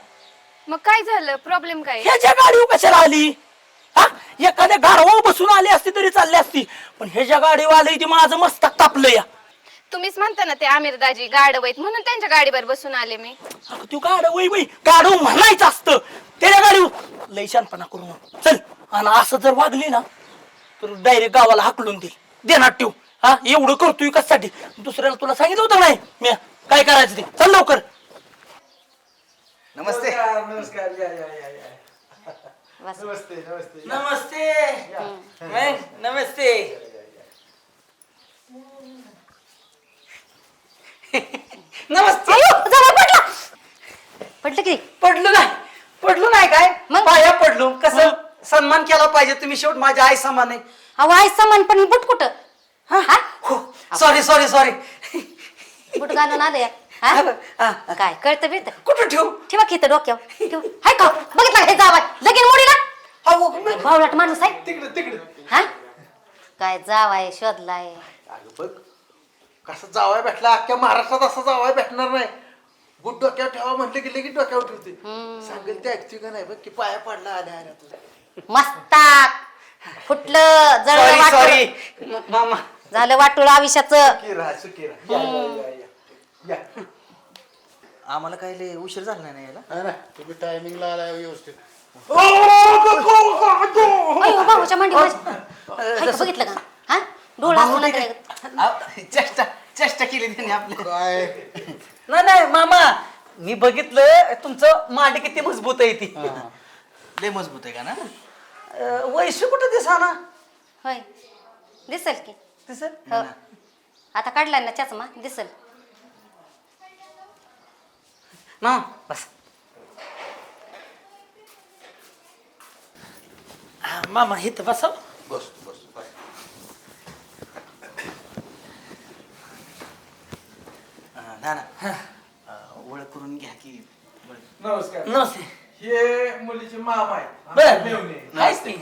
मग काय झालं, प्रॉब्लेम काय? ह्याच्या गाडीवर कशाला आली. हा एखाद्या गाडवा बसून आली असती तरी चालली असती, पण ह्याच्या गाडीवर आली ती माझं मस्तक तापलं या. तुम्हीच म्हणता ना ते आमिर दाजी गाडव आहेत म्हणून त्यांच्या गाडीवर बसून आले मी. अगं तू गाडव वय गाडव म्हणायचं असतं त्याच्या गाडीवर. लय शानपणा करू नको चल. आणि असं जर वागली ना तर डायरेक्ट गावाला हाकलून देणार ठेव. हा एवढं करतोय कशासाठी. दुसऱ्याला तुला सांगितलं होतं नाही मी काय करायचं ते. चल लवकर. नमस्ते नमस्कार या या या या. बस. नमस्ते नमस्ते नमस्ते नमस्ते. नमस्ते. जरा पडला. पडलं की पडलो नाही काय मग? पाया पडलो कसं सन्मान केला पाहिजे. तुम्ही शेवट माझ्या आई समान आहे. अहो आई समान पण बुट कुठं हा? Sorry sorry sorry. बुट घालून आले काय कळतं बिळतं. कुठं ठेवू. ठेवा की इथं डोक्यावर ठेव. हाय का बघितला हे जावाय लगीन मोडीला भावलाट माणूस आहे तिकडे तिकडे. हा काय जावाय शोधलाय. अगं बघ कसं जावाय भेटला, अख्ख्या महाराष्ट्रात असं जावाय भेटणार नाही. बुट डोक्यावर ठेवा म्हटलं की लगेच डोक्यावर ठेवते. सांगेल ते ऐकते का नाही बघ की पाया पडला आल्या आल्या तुझ्या. मस्ताक फुटलं जळलं सॉरी वाटोळं. सॉरी मामा. झालं वाटोळ आयुष्याचं. सुखी राहा सुखी राहा. या, या, या, या. या. आम्हाला काय लय उशीर झाला नाही यायला. नाही ना तुम्ही टायमिंगला आला व्यवस्थित. अयो भाऊच्या मांडी बघितलं का हा डोळा असतो ना काय. चेष्टा चेष्टा केली त्यांनी आपल्या. काय नाही नाही मामा मी बघितलं तुमचं मांडी किती मजबूत आहे ती. लय मजबूत आहे का ना. वैश्य कुठं दिसा ना. होय दिसल की. दिसत हो आता काढलाय ना चष्मा दिसल. ना बस. मामा हे तर बसाव. बस बस बस. नाना ओळख करून घ्या की. नमस्कार. नमस्ते. हे मुलीचे मामा आहेत. बर मेवणे. हायच की.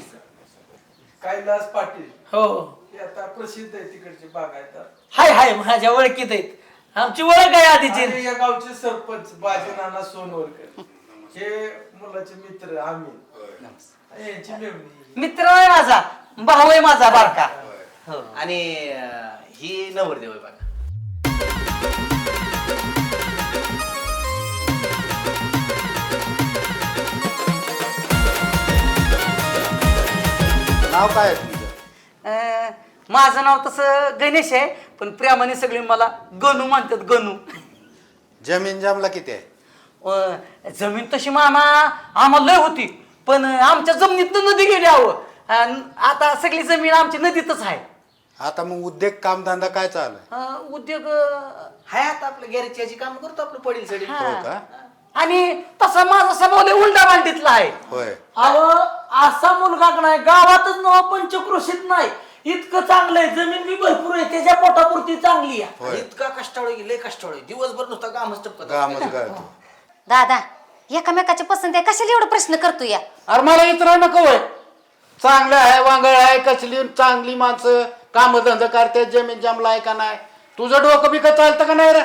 कैलास पाटील. हो हे आता प्रसिद्ध आहे तिकडचे बागायतदार. हाय हाय माझ्या ओळखीत आहेत. आमची ओळख आहे आधीची. आणि या गावचे सरपंच बाजी नाना सोनवरकर. हे मुलाचे मित्र आम्ही. यांची मेवणी. मित्र आहे माझा, भाऊ आहे माझा बारका. आणि ही नवरदेव आहे बघा. नाव काय आहे तुझं. माझं नाव तसं गणेश आहे पण प्रेमाने सगळे मला गणू म्हणतात गणू. जमीन जामला किती आहे. जमीन तशी मामा आम्हाला लय होती पण आमच्या जमिनीत नदी गेली हवं. आता सगळी जमीन आमची नदीतच आहे. आता मग उद्योग कामधंदा काय चालू आहे. उद्योग हाय आता आपलं गॅरेजची काम करतो आपलं पडील सडी. हा. हो का. आणि तसा माझा स्वभाव लय उलटा मांडीतला आहे. होय. अहो असा मुलगा का नाही गावातच नवा पंचक्रोशीत नाही इतकं चांगलं आहे. जमीन बी भरपूर आहे त्याच्या पोटापुरती चांगली आहे. होय. इतका कष्टाळू लय कष्टाळू दिवसभर नुसता कामच टपकत कामच करतो. दादा एकामेकाची पसंत आहे कशाला एवढं प्रश्न करतो या. अरे मला इतर नको होय. चांगलं आहे वांगळ आहे कसली चांगली माणसं कामधंदा करते जमीन जमला आहे का नाही. तुझं डोकं बिकं चालतं का नाही रे.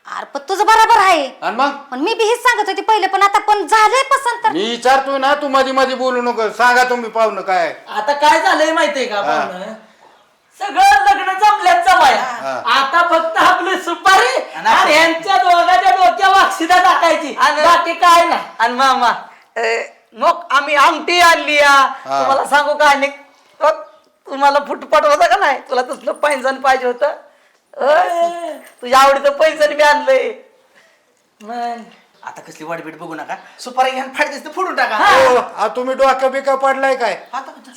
अरे पण तुझं बरोबर आहे आणि मग पण मी बी हेच सांगत होती पहिले पण आता पण झालंय पसंत तर मी विचारतोय ना, तू मध्ये मध्ये बोलू नको. सांगा तुम्ही पाहुणं काय. आता काय झालंय माहितीये का पाहुणं? सगळं लग्न जमल्यात जमाया. आता फक्त आपली सुपारी आणि यांच्या दोघांच्या डोक्या वाक्षिदा टाकायची, बाकी काय नाही. आणि मामा मग आम्ही आमटी आणली तुम्हाला सांगू का आणि तुम्हाला फुटपट होता का नाही? तुला तसलं पैंजण पाहिजे होतं. तुझ्या आवडीचं पैंजण बी आणलंय. मग आता कसली वाटबीट बघू नका, सुपारी घ्या फायदा दिसते फोडून टाका. हो, तुम्ही डोक्या बिका पडलाय काय?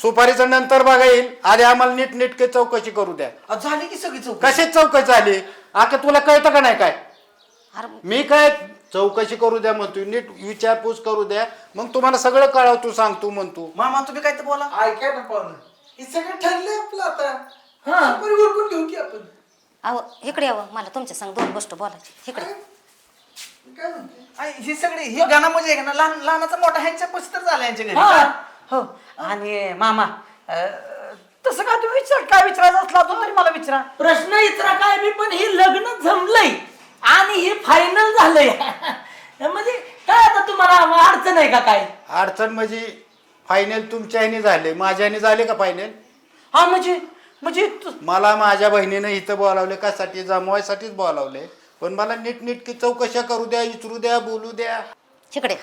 सुपारीचं नंतर बघा येईल, आधी आम्हाला नीट नेटके चौकशी करू द्या. झाली की सगळी चौक. कशीच चौकशी झाली? आता तुला कळतं का नाही काय? मी काय चौकशी करू द्या म्हणतोय, नीट विचारपूस करू द्या, मग तुम्हाला सगळं कळवतो सांगतो म्हणतो. मामा तुम्ही काय तर बोला. ऐका ना पाहुणं, हे सगळं ठरलंय आपलं आता. सुपारी उरकून घेऊ की आपण. अहो इकडे यावं, मला तुमच्या संग दोन गोष्ट बोलायची. इकडे काय म्हणते? ही सगळी ही गाणं म्हणजे आहे ना, लहान लहानाचा मोठा ह्यांच्या पस्तर झाला यांच्या घरी. हो आणि मामा तसं का तुम्ही काय विचारायचं असला तरी मला विचारा. प्रश्न इतरा काय मी, पण हे लग्न जमलंय आणि हे फायनल झालंय. म्हणजे काय आता तुम्हाला अडचण आहे का काय? अडचण म्हणजे फायनल तुमच्या ह्याने झाले, माझ्या ह्याने झाले का फायनल? हा म्हणजे म्हणजे मला माझ्या बहिणीनं इथं बोलावले कशासाठी? जमवायसाठीच बोलावले, पण मला नीट नेटकी चौकशा करू द्या, विचारू द्या, बोलू द्या. इकडे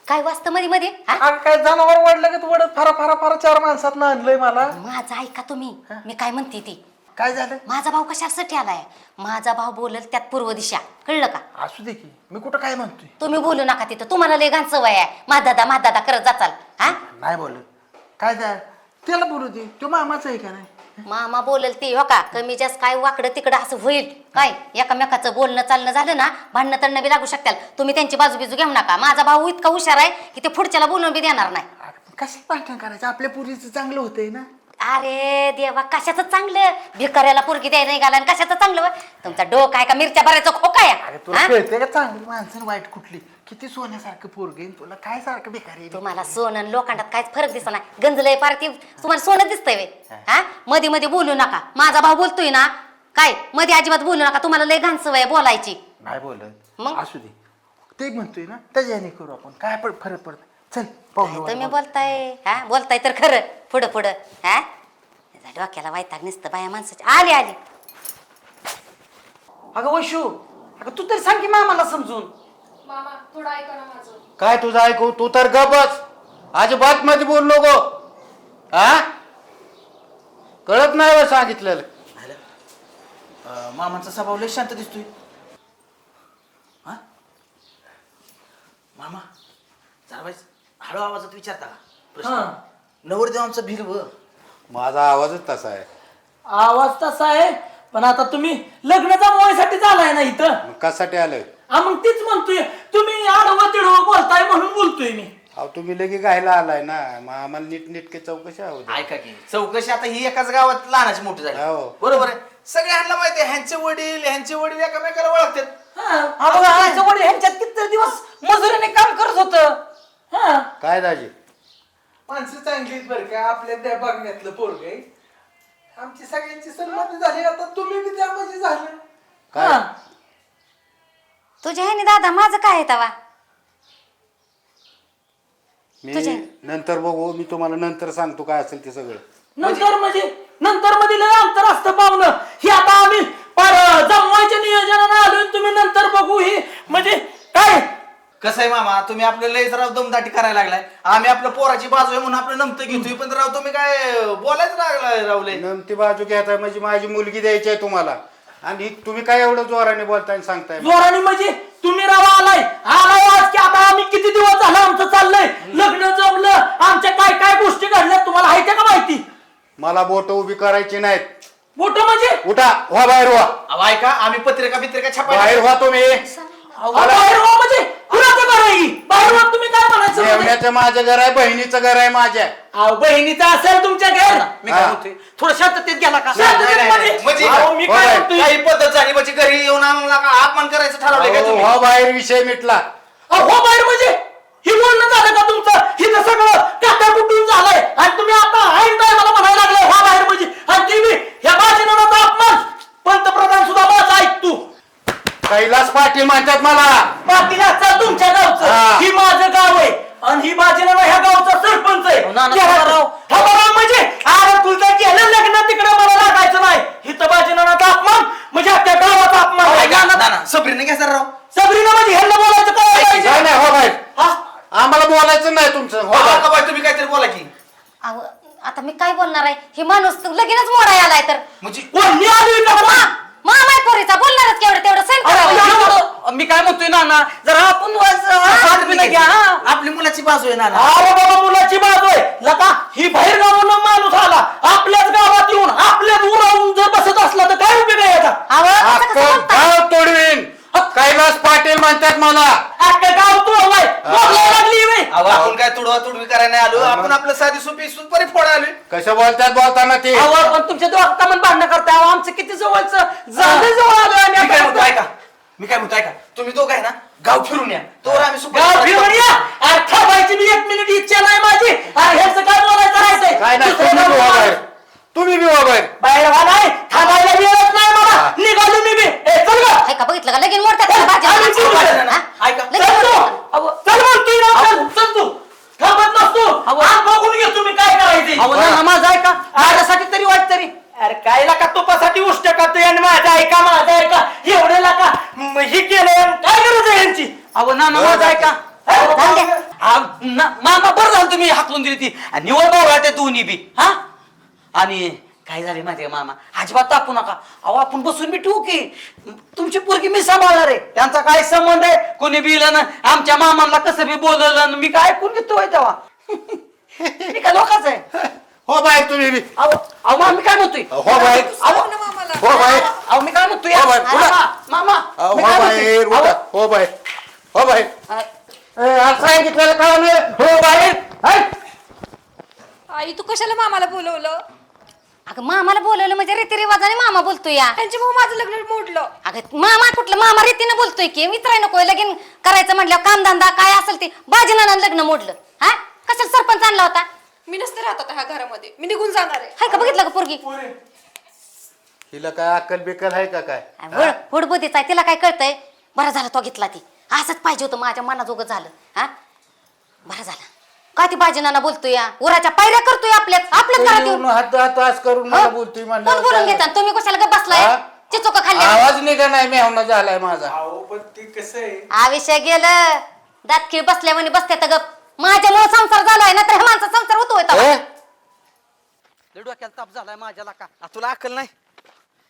काय वाजत मध्ये मध्ये हा? अगं काय जनावर वाढलं का तू वडत फारा फारा फारा 4 माणसात आणलंय मला. माझं ऐका तुम्ही, मी काय म्हणते ती. काय झालं? माझा भाऊ कशासाठी आलाय? माझा भाऊ बोलल त्यात पूर्व दिशा, कळलं का? असू दे की, मी कुठं काय म्हणतोय. तुम्ही बोलू नका तिथं, तुम्हाला लय घाण सवय आहे. महादादा करत जाचाल हा? नाही बोलत. काय झालं? त्याला बोलू दे, तो मामाचा आहे का नाही? मामा बोलल ती हो का, कमी जास्त काय वाकडं तिकडं असं होईल काय? एकामेकाचं बोलणं चालणं झालं ना, भांडणं तळणं बी लागू शकतात. तुम्ही त्यांची बाजू घेऊ नका. माझा भाऊ इतका हुशार आहे की ते पुढच्याला बोलून बी देणार नाही. कसं भांडण करायचं? आपल्या पुरीचं चांगलं होतंय ना. अरे देवा, कशाचं चांगलं? भिकाऱ्याला पोरगी द्यायला निघाला आणि कशाचं चांगलं? तुमचा डोक आहे का मिरच्या भरायचा खोका अरे तुला आहे? कळतंय का चांगली माणसं वाईट कुठली? किती सोन्यासारखं पोरगे, तुला काय सारखं बेकारी? तुम्हाला सोनं लोखंडात काहीच फरक दिसत नाही. गंजलय पारती तुम्हाला सोनं दिसतंय वे हा? मध्ये मध्ये बोलू नका. माझा भाऊ बोलतोय ना, काय मध्ये अजिबात बोलू नका. तुम्हाला लय घाण सवय बोलायची. नाही बोलत. मग? असू दे, ते म्हणतोय ना त्याच्याने करू आपण. काय फरक पडत? चल पाहू. तुम्ही बोलताय हा, बोलताय तर खरं पुढं पुढं हा. डोक्याला वैताग नुसतं बाया माणसाची. आली अगं वैशू, अगं तू तरी सांग की मामाला समजून. मामा थोडं ऐका ना माझं. काय तुझं ऐकू? तू तर गबच, अजिबात मध्ये बोल नको. हा, कळत नाही बा सांगितलेलं. मामाचा स्वभाव लय शांत दिसतोय. हा मामा जरा बाई हळू आवाजात विचारता का प्रश्न? नवरदेव आमचा भिल व. माझा आवाजच तसा आहे. आवाज तसा आहे, पण आता तुम्ही लग्न जमवायसाठी झालाय ना इथं. मग कशासाठी आलोय? मग तीच म्हणतोय, तुम्ही आडवं तिडवं बोलताय म्हणून बोलतोय मी. अहो तुम्ही लगे गायला आलाय ना, मग आम्हाला नीट नेटके चौकशी हवं. ऐका की चौकशी आता ही एकाच गावात लहानाची मोठी झाली. हो. बरोबर आहे. सगळ्यांना माहिती आहे ह्यांचे वडील एकामेकाला ओळखतात. आमचं वडील ह्यांच्यात किती दिवस मजुरीने काम करत होतं. काय दाजी? माणसं चांगली आहेत बरं का, आपल्या त्या बघण्यातलं पोरग आहे. आमची सगळ्यांची संमती झाली, आता तुम्ही बी त्यामध्ये झालं. काय? तुझ्या ह्याने दादा माझं काय आहे तवा? मी नंतर बघू, मी तुम्हाला नंतर सांगतो काय असेल ते सगळं. नंतर मध्ये लय अंतर असतं पाहुणं. ही आता आम्ही जमवायच्या नियोजनानं आलोय, तुम्ही नंतर बघू. ही म्हणजे काय कसं आहे मामा, तुम्ही आपलं लय राव दमदाटी करायला लागलाय. आम्ही आपलं पोराची बाजू आहे म्हणून आपलं नमतं घेतोय, पण राव तुम्ही काय बोलायचं लागलाय रावले. नमती बाजू घ्यायचा म्हणजे माझी मुलगी द्यायची आहे तुम्हाला, आणि तुम्ही काय एवढं जोराने बोलताय आणि सांगताय? जोराने म्हणजे तुम्ही राव आलाय आज की आता आम्ही किती दिवस झालं आमचं चाललंय, लग्न जमलं, आमच्या काय काय गोष्टी घडल्या तुम्हाला आहे का माहिती? मला बोट उभी करायची नाहीत. बोट म्हणजे? उठा, व्हा बाहेर व्हा. अहो ऐका, आम्ही पत्रिका छापायला बाहेर व्हा तुम्ही. बाहेर व्हा म्हणजे कुणाचं घर आहे? बाहेर व्हा तुम्ही काय म्हणायचं? जेवण्याचं माझं घर आहे, बहिणीचं घर आहे माझ्या. अहो बहिणीचं असेल तुमच्या घर. मी काय म्हणतोय, थोडं शांततेत गेला का? म्हणजे अहो, मी काय म्हणतोय? काही पद्धत झाली म्हणजे घरी येऊन आम्हाला अपमान करायचं ठरवलंय का तुम्ही? व्हा बाहेर, विषय मिटला. अहो बाहेर म्हणजे हे बोलणं झालं का तुमचं? हे तर सगळं काटा कुठून झालंय आणि तुम्ही आता ऐन टायमाला म्हणायला लागलाय हा बाहेर म्हणजे. आणि ती बी ह्या भाषणाचा अपमान. पंतप्रधान सुद्धा माझा ऐकतो. कैलास पाटील म्हणतात मला. पाटील चल तुमच्या गावचं हा. ही माझं गाव आहे आणि ही बाजीराव ह्या गावचा सरपंच आहे. नाना, त्या- थांबाराव. थांबाराव म्हणजे अरे तुझं गेलं लग्न तिकडे मला लागायचं नाही इथं बाजीरावाचा अपमान म्हणजे अख्ख्या गावाचा अपमान आहे का? सबरीने घ्या सर राव. सबरीना म्हणजे ह्यांना बोलायचं काय नाही पाहिजे? नाही हो बाहेर. हा? आम्हाला बोलायचं नाही तुमचं. हो बाहेर. का बाई तुम्ही काहीतरी बोला की. अहो आता मी काय बोलणार आहे हे माणूस लगेच मोडाय आलाय तर म्हणजे कोणी आली का बा? मामा पोरीचा बोलणारच केवढं तेवढं सैन अरे, करावं. एवढं- मी काय म्हणतोय नाना जरा आपण साथ बी नाही घ्या हा. आपली मुलाची बाजू आहे ना. अरे बाबा मुलाची बाजू आहे लका ही बाहेर गावाला माणूस आला आपल्याच गावात येऊन आपल्याच उरावून जर बसत असला तर काय उपयोग आहे याचा? अहो, असं कसं अख्खं बोलताय? गाव तोडवीन. कैलास पाटील म्हणतात मला. अख्खं गाव तोडलाय बोलायला लागली व्हय. अहो, आपण काय तुडवा तुडवी करायला नाही आलो. आपण आपलं साधी सोपी सुपारी फोडा आलोय. कसं बोलतात बोलताना ते. अहो, पण तुमच्या दोघांना पण भांडणं करताय अहो, आमचं किती जवळचं झालं जवळ आलो मी काय म्हणतो आम्ही ऐका. मी काय म्हणतो ऐका. तुम्ही दोघं आहे ना गाव फिरून या. तोवर आम्ही गाव फिरून या अर्था व्हायची मी 1 मिनिट इच्छा नाही माझी अरे ह्याचं काय बोलायचं राहायचंय काय नाही दुसरं तुम्ही गाव बी वा बोलायचं. बाहेर. तुम्ही बी वा बाहेर. बाहेर व्हा नाही थांबायला वेळच नाही मला निघालो मी बी ए, चल गं. हाय का बघितलं का लगीन मोडतात त्याला भाजी आम्ही आणायची. फिरून आलो ना. हा? ऐका. लगीन चल तू. मोडतात. चल म्हणतोय ना चल चल तू थांबत नसतो हात बघून घे तुम्ही काय करायचे अहो नाना माझं आहे का माझ्यासाठी तरी वाट तरी अरे काय लाका तुपासाठी उष्ट करतोय आणि माझा ऐका माझा ऐका एवढे लाका ही केलं काय गरज आहे यांची अहो नाना माझं आहे का मामा बरं झालं तुम्ही हाकलून दिली ती आणि निवड बघा ते दोन्ही बी हा आणि काय झाले माहितीये का मामा अजिबात तापू नका अहो आपण बसून बी ठेवू की तुमची पोरगी मी सांभाळणार आहे त्यांचा काय संबंध आहे कोणी बी इलं ना आमच्या मामाला कसं बी बोलवलं मी काय ऐकून घेतोय तेव्हा मी काय लोकांच आहे हो बाहेर तुम्ही बी. अहो अहो मामा मी काय म्हणतोय हो बाहेर. अहो हो बाहेर. अहो मी काय म्हणतोय हो बाहेर. मामा मामा हो मी काय बाहेर. म्हणतोय? उठा. हो बाहेर. हो बाहेर. असं सांगितलेलं कळा नाही हो बाहेर हट. आई तू कशाला मामाला बोलवलं अगं मामाला बोलवलं म्हणजे रीतिरिवाजाने मामा बोलतोय या त्यांच्यामुळे माझं लग्न मोडलं अगं मामा कुठलं मामा रीतीनं बोलतोय की मित्राय नको लगीन करायचं म्हटल्यावर कामधंदा काय असेल ते बाजीनानं लग्न मोडलं हा कशाला सरपंच आणला होता मी नसते राहत आता ह्या घरामध्ये मी निघून जाणार आहे हाय का बघितलं का पोरगी हिला काय अक्कल बिकल आहे का काय. हुडबुद्धीच आहे तिला काय कळतंय बरं झालं तो घेतला ती असंच पाहिजे होतं माझ्या मनाजोगं झालं हा बरं झालं काय ती बाजीनाना बोलतोय या उराच्या पायऱ्या करतोय आपल्याच घरात येऊन येऊन हात हात करून मला बोलतोय कोण बोलून घेता तुम्ही कशाला गप बसलाय हा? चिचोका खाल्ल्या आवाज निघा नाही मेहना झालाय माझा. हा विषय गेलं दातखीळ बसल्या म्हणे बसते तर गप माझ्यामुळे संसार झालाय ना तर हे माणसा संसार होतो ए? लय डोक्याला ताप झालाय माझ्याला का तुला अक्कल नाही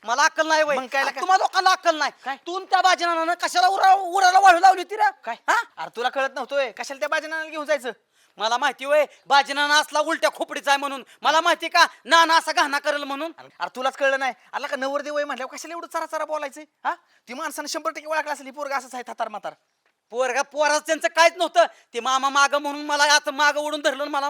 मला अक्कल नाही वय मग काय ला- तुम्हाला लोकांना अक्कल नाही तू न त्या बाजीनानं कशाला उराला वाळू लावली होती रे काय हा अरे तुला कळत नव्हतोय कशाला त्या बाजूला घेऊन जायचं. मला माहिती वय बाजीनाना असला उलट्या खोपडीचा आहे म्हणून मला माहिती का नाना असा घाणा करेल म्हणून अरे तुलाच कळलं नाही आला का नवरदेव आहे म्हटल्यावर कशाला एवढं चरा चरा बोलायचं हा ती माणसानं 100% ओळखला असेल ही पोरगा असंच आहे थातार मातार. पोराच त्यांचं काहीच नव्हतं ते मामा माग म्हणून मला आता माग ओढून धरलं आणि मला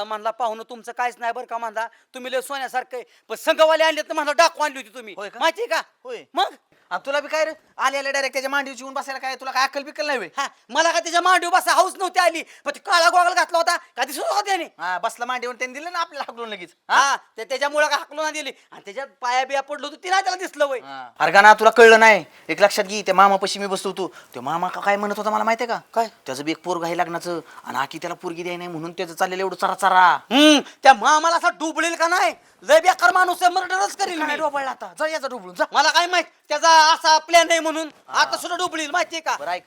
म्हणला पाहुणं तुमचं काहीच नाही बरं का म्हणला तुम्ही लय सोन्यासारखं आहे. पण संघवाले आणले तर म्हणला डाकू आणली होती तुम्ही होय का? माहिती का होय. मग आणि तुला बी काय रे आले डायरेक्ट त्याच्या मांडीवर येऊन बसायला काय तुला काय अक्कल बिकल नाही होय. हा मला का त्याच्या मांडीवर बसा हाऊस नव्हती आली पण ती काळा गोगल घातला होता का दिसत होता त्याने हा बसला मांडीवर त्यांनी दिलं ना आपल्याला हाकलून लगेच. हा ते त्याच्यामुळे का हाकलून नाही दिली आणि त्याच्यात पाया बिया पडलो होतो ती नाही त्याला दिसलं वय अरे का ना तुला कळलं नाही एक लक्षात घे त्या मामापाशी मी बसतो होतो तो मामा काय म्हणत होता मला माहितीये का काय? त्याचं बी एक पोरग आहे लग्नाचं आणि आकी त्याला पोरगी द्याय नाही म्हणून त्याचं चाललेलं एवढं चरा चरा. त्या मामाला असा डुबळील का नाही लय बेकार माणूस आहे मर्डरच करील काय मी. डोबाळला आता जा याचा डोबळून जा. मला काय माहित त्याचा असा प्लॅन आहे म्हणून आता सुद्धा डुबळील माहितीये का बरं ऐक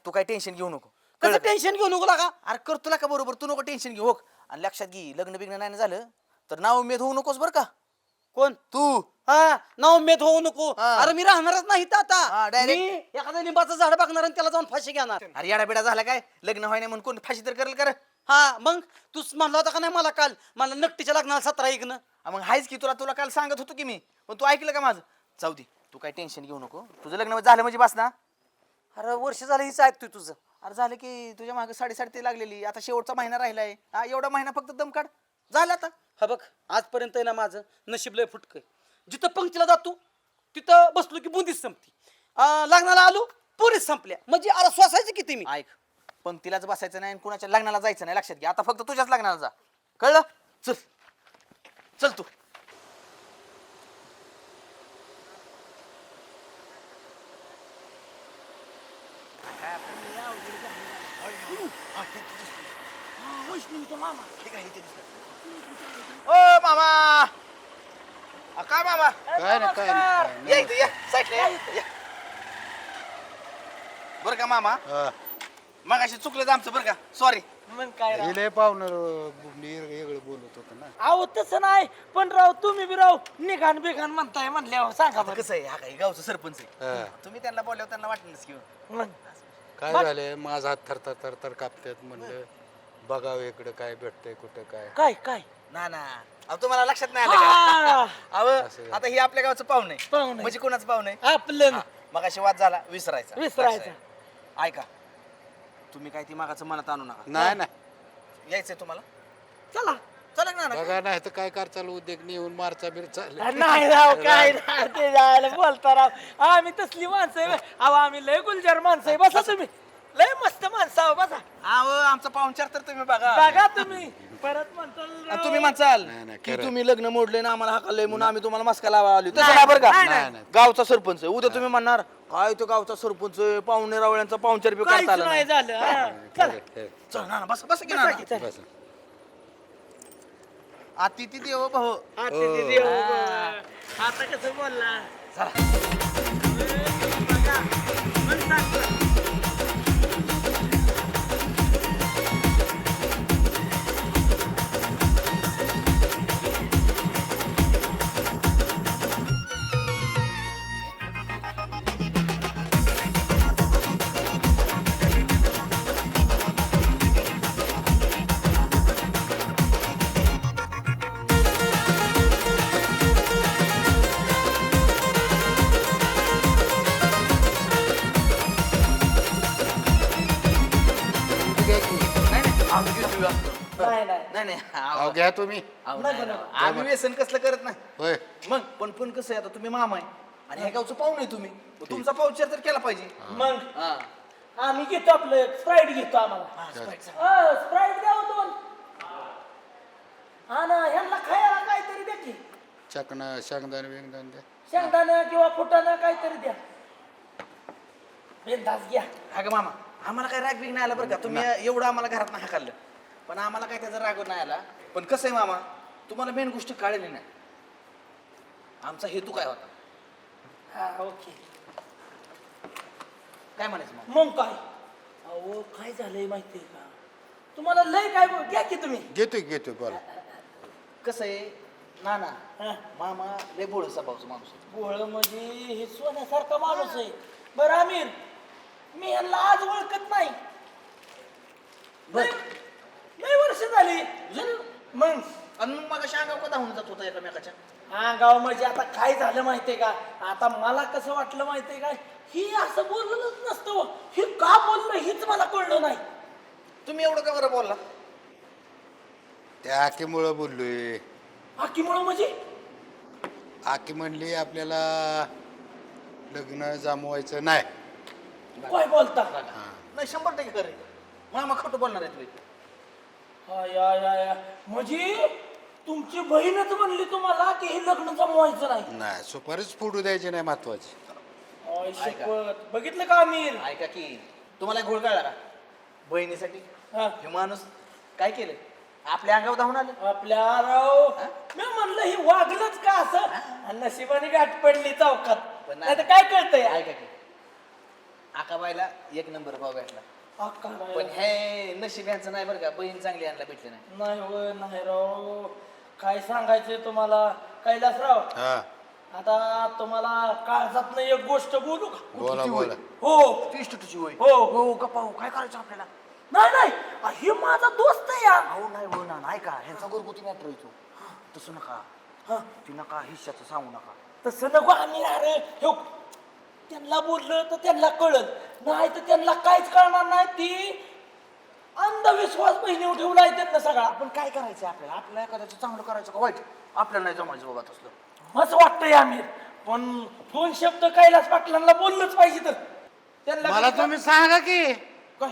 तू काय टेन्शन घेऊ नको. कसं टेन्शन घेऊ नको का अरे कर तुला का बरोबर तू नको टेन्शन घेऊ हो. आणि लक्षात घे लग्न बिग्न नाही ना झालं तर नाव उमेद होऊ नकोस बरं का. कोण तू हा नवमेध होऊ नको हा. अरे मी राहणारच नाही इथं हा, आता direct. मी एखाद्या लिंबाचं झाड बघणार आणि त्याला जाऊन फाशी घेणार अरे येडा बेडा झाला काय लग्न व्हाय नाही म्हणून कोण फाशी तर करेल कर. हा मग तूच म्हणला होता का नाही मला काल मला नकटीच्या लग्नाला 17 ऐकणं मग हायच की तुला काल सांगत होतो की मी पण तू ऐकलं का माझं. जाऊ दे तू काय टेन्शन घेऊ नको तुझं लग्न झालं म्हणजे बस ना. अरे वर्ष झालं हीच ऐकतोय तुझं अरे झालं की तुझ्या मागे 7.5 ते लागलेली आता शेवटचा महिना राहिलाय हा एवढा महिना फक्त दम काढ झालं आता. हा बघ आजपर्यंत आहे ना माझं नशीब लय फुटकय जिथं पंक्तीला जातो तिथं बसलो की बुंदीच संपती लग्नाला आलो पोरीच संपल्या म्हणजे अरे श्वासायचं किती मी ऐक पण तिलाच बसायचं नाही आणि कुणाच्या लग्नाला जायचं नाही लक्षात घे आता फक्त तुझ्याच लग्नाला जा कळलं. चल चल तू ओ मामा काय मामा काय नाही काय नाही या इथं या साईडला या बरं का मामा हा. मगाशी चुकलं आमचं बरं का सॉरी मग काय राव हे लय पाहुणं वेगळं बोलत होतं ना. अहो तसं नाही पण राव तुम्ही बी राव निघाण बिघाण म्हणताय म्हणल्यावर सांगा बरं. कसं आहे हा काही गावचं सरपंच आहे हा. तुम्ही त्यांना बोलल्यावर त्यांना वाटलंच की मग काय झालंय माझा हात थरथर थरथर कापतात म्हणलं बघावं इकडं काय भेटतंय कुठं काय. काय काय ना ना अहो तुम्हाला लक्षात नाही आलं का हा, अहो असं. आता ही आपल्या गावचं पाहुणं आहे पाहुणं आहे. म्हणजे कोणाचं पाहुणं आहे आपलं मग अशी वाद झाला विसरायचा विसरायचा. असं आहे. ऐका तुम्ही काय ती मागाचं मनात आणू नका नाही ना यायचंय तुम्हाला चला चला ना बघा नाही तर काय करचाल उद्योग नेऊन मारचा बिर चालले. नाही राव काय नाही ते जायला बोलता राव आम्ही तसली माणसं आहे अहो आम्ही लय गुलजार माणसं आहे बसा तुम्ही लय मस्त माणसं आहो बसा अहो आमचा पाहुणचार तर तुम्ही बघा बघा तुम्ही परत म्हणताल आणि राव. तुम्ही म्हणसाल नाही, नाही, की खरं. तुम्ही लग्न मोडले ना आम्हाला हाकललंय म्हणून आम्ही तुम्हाला मस्का लावा आलो तसं नाही बरं का नाही, नाही. गावचा सरपंच आहे. उद्या तुम्ही म्हणणार काय तो गावचा सरपंच आहे, पाहुणे रावळ्यांचा पाहुणचार बी काहीच करता आला नाही नाही झालं हा. चला चल ना बस बस की ना बस. अतिथी देव भाऊ आता ते देव बघ. आता कसं बोलला बघा, पण सांगतो. नाही नाही नाही नाही अहो घ्या तुम्ही. आम्ही व्यसन कसलं करत नाही होय मग पण कसं आहे आता तुम्ही मामा आहे आणि ह्या गावचं पाहुणे आहे तुम्ही मग तुमचा पाहुणचार तर केला पाहिजे मग हा. आम्ही घेतो आपलं स्प्राईट घेतो आम्हाला स्प्राईट द्या हो दोन हा ना ह्यांना खायला काहीतरी द्या की चकना शेंगदाणे बिंगदाणे द्या. शेंगदाणा किंवा फुटाणा काहीतरी द्या बिनधास्त घ्या अगं मामा आम्हाला काय राग बिग नाही आला बरं का तुम्ही एवढं आम्हाला घरात नाही हाकललं पण आम्हाला काय त्याचा राग नाही आला पण कसं आहे मामा तुम्हाला मेन गोष्ट कळली नाही आमचा हेतू काय होता हा ओके काय म्हणायचं मग मग काय अहो काय झालंय माहितीये का तुम्हाला लय काय घ्या की तुम्ही घेतो बोला. कसं आहे नाना हा. मामा लय बोळ स्वभावचा माणूस आहे. गोळ म्हणजे हे सोन्यासारखा माणूस आहे बरं आमिर मी यांना आज ओळखत नाही लय वर्ष झाली मग आणि मग अशा अंगावर का धावून जात होता एकामेकाच्या हा गाव म्हणजे आता काय झालं माहितीये का आता मला कसं वाटलं माहितीये का ही असं बोललंच नसतं हो. ही का बोललं हीच मला कळलं नाही तुम्ही एवढं का बरं बोलला त्या आकीमुळं बोललोय. हाकीमुळं म्हणजे आकी म्हणली आपल्याला लग्न जमवायचं नाही. काय बोलता नाही 100% खरं आहे. मामा खोटं बोलणार आहे तुम्ही हा, या. म्हणजे तुमची बहीणच म्हणली तुम्हाला की हे लग्न जमवायचं नाही नाही सुपारीच फोडू द्यायची नाही महत्वाची. आय शपथ. बघितलं का अमीर ऐका की तुम्हाला घोळ कळला का बहिणीसाठी हा. हे माणूस काय केलं आपल्या अंगावर धावून आलं आपल्या राव मी म्हणलं ही वागलंच का असं आणि नशिबाने गाठ पडली चौकात पण नाही तर काय कळतंय ऐका की आकाबाईला 1 नंबर भाव भेटला अक्का बाई. पण हे नशीब यांचं नाही बरं का बहीण चांगली आणला भेटली नाही नाही होय नाही राव काय सांगायचंय तुम्हाला कैलासराव हा आता तुम्हाला काळजात एक गोष्ट बोलू का बोला बोला. हो तुझी होय हो. हो गप्पा हो काय करायचं आपल्याला नाही हे माझा दोस्त आहे यार अहो नाही हो ना नाही का ह्यांचा घरगुती मॅटर येतो तसं नका हा. ती नका हिश्श्याचं सांगू नका तसं नको आम्ही अरे हे त्यांना बोललं तर त्यांना कळत नाही तर त्यांना काहीच कळणार नाही ती अंधविश्वास बहिणीवर ठेवला आहे त्यांना सगळा आपण काय करायचं आपल्याला एखाद्याचं चांगलं करायचं का वाईट आपल्याला नाही जमायचं बाबा तसलं मस्त वाटतंय आम्ही पण 2 शब्द कैलास पाटलांना बोललंच पाहिजे तर त्यांना मला तुम्ही सांगा की काय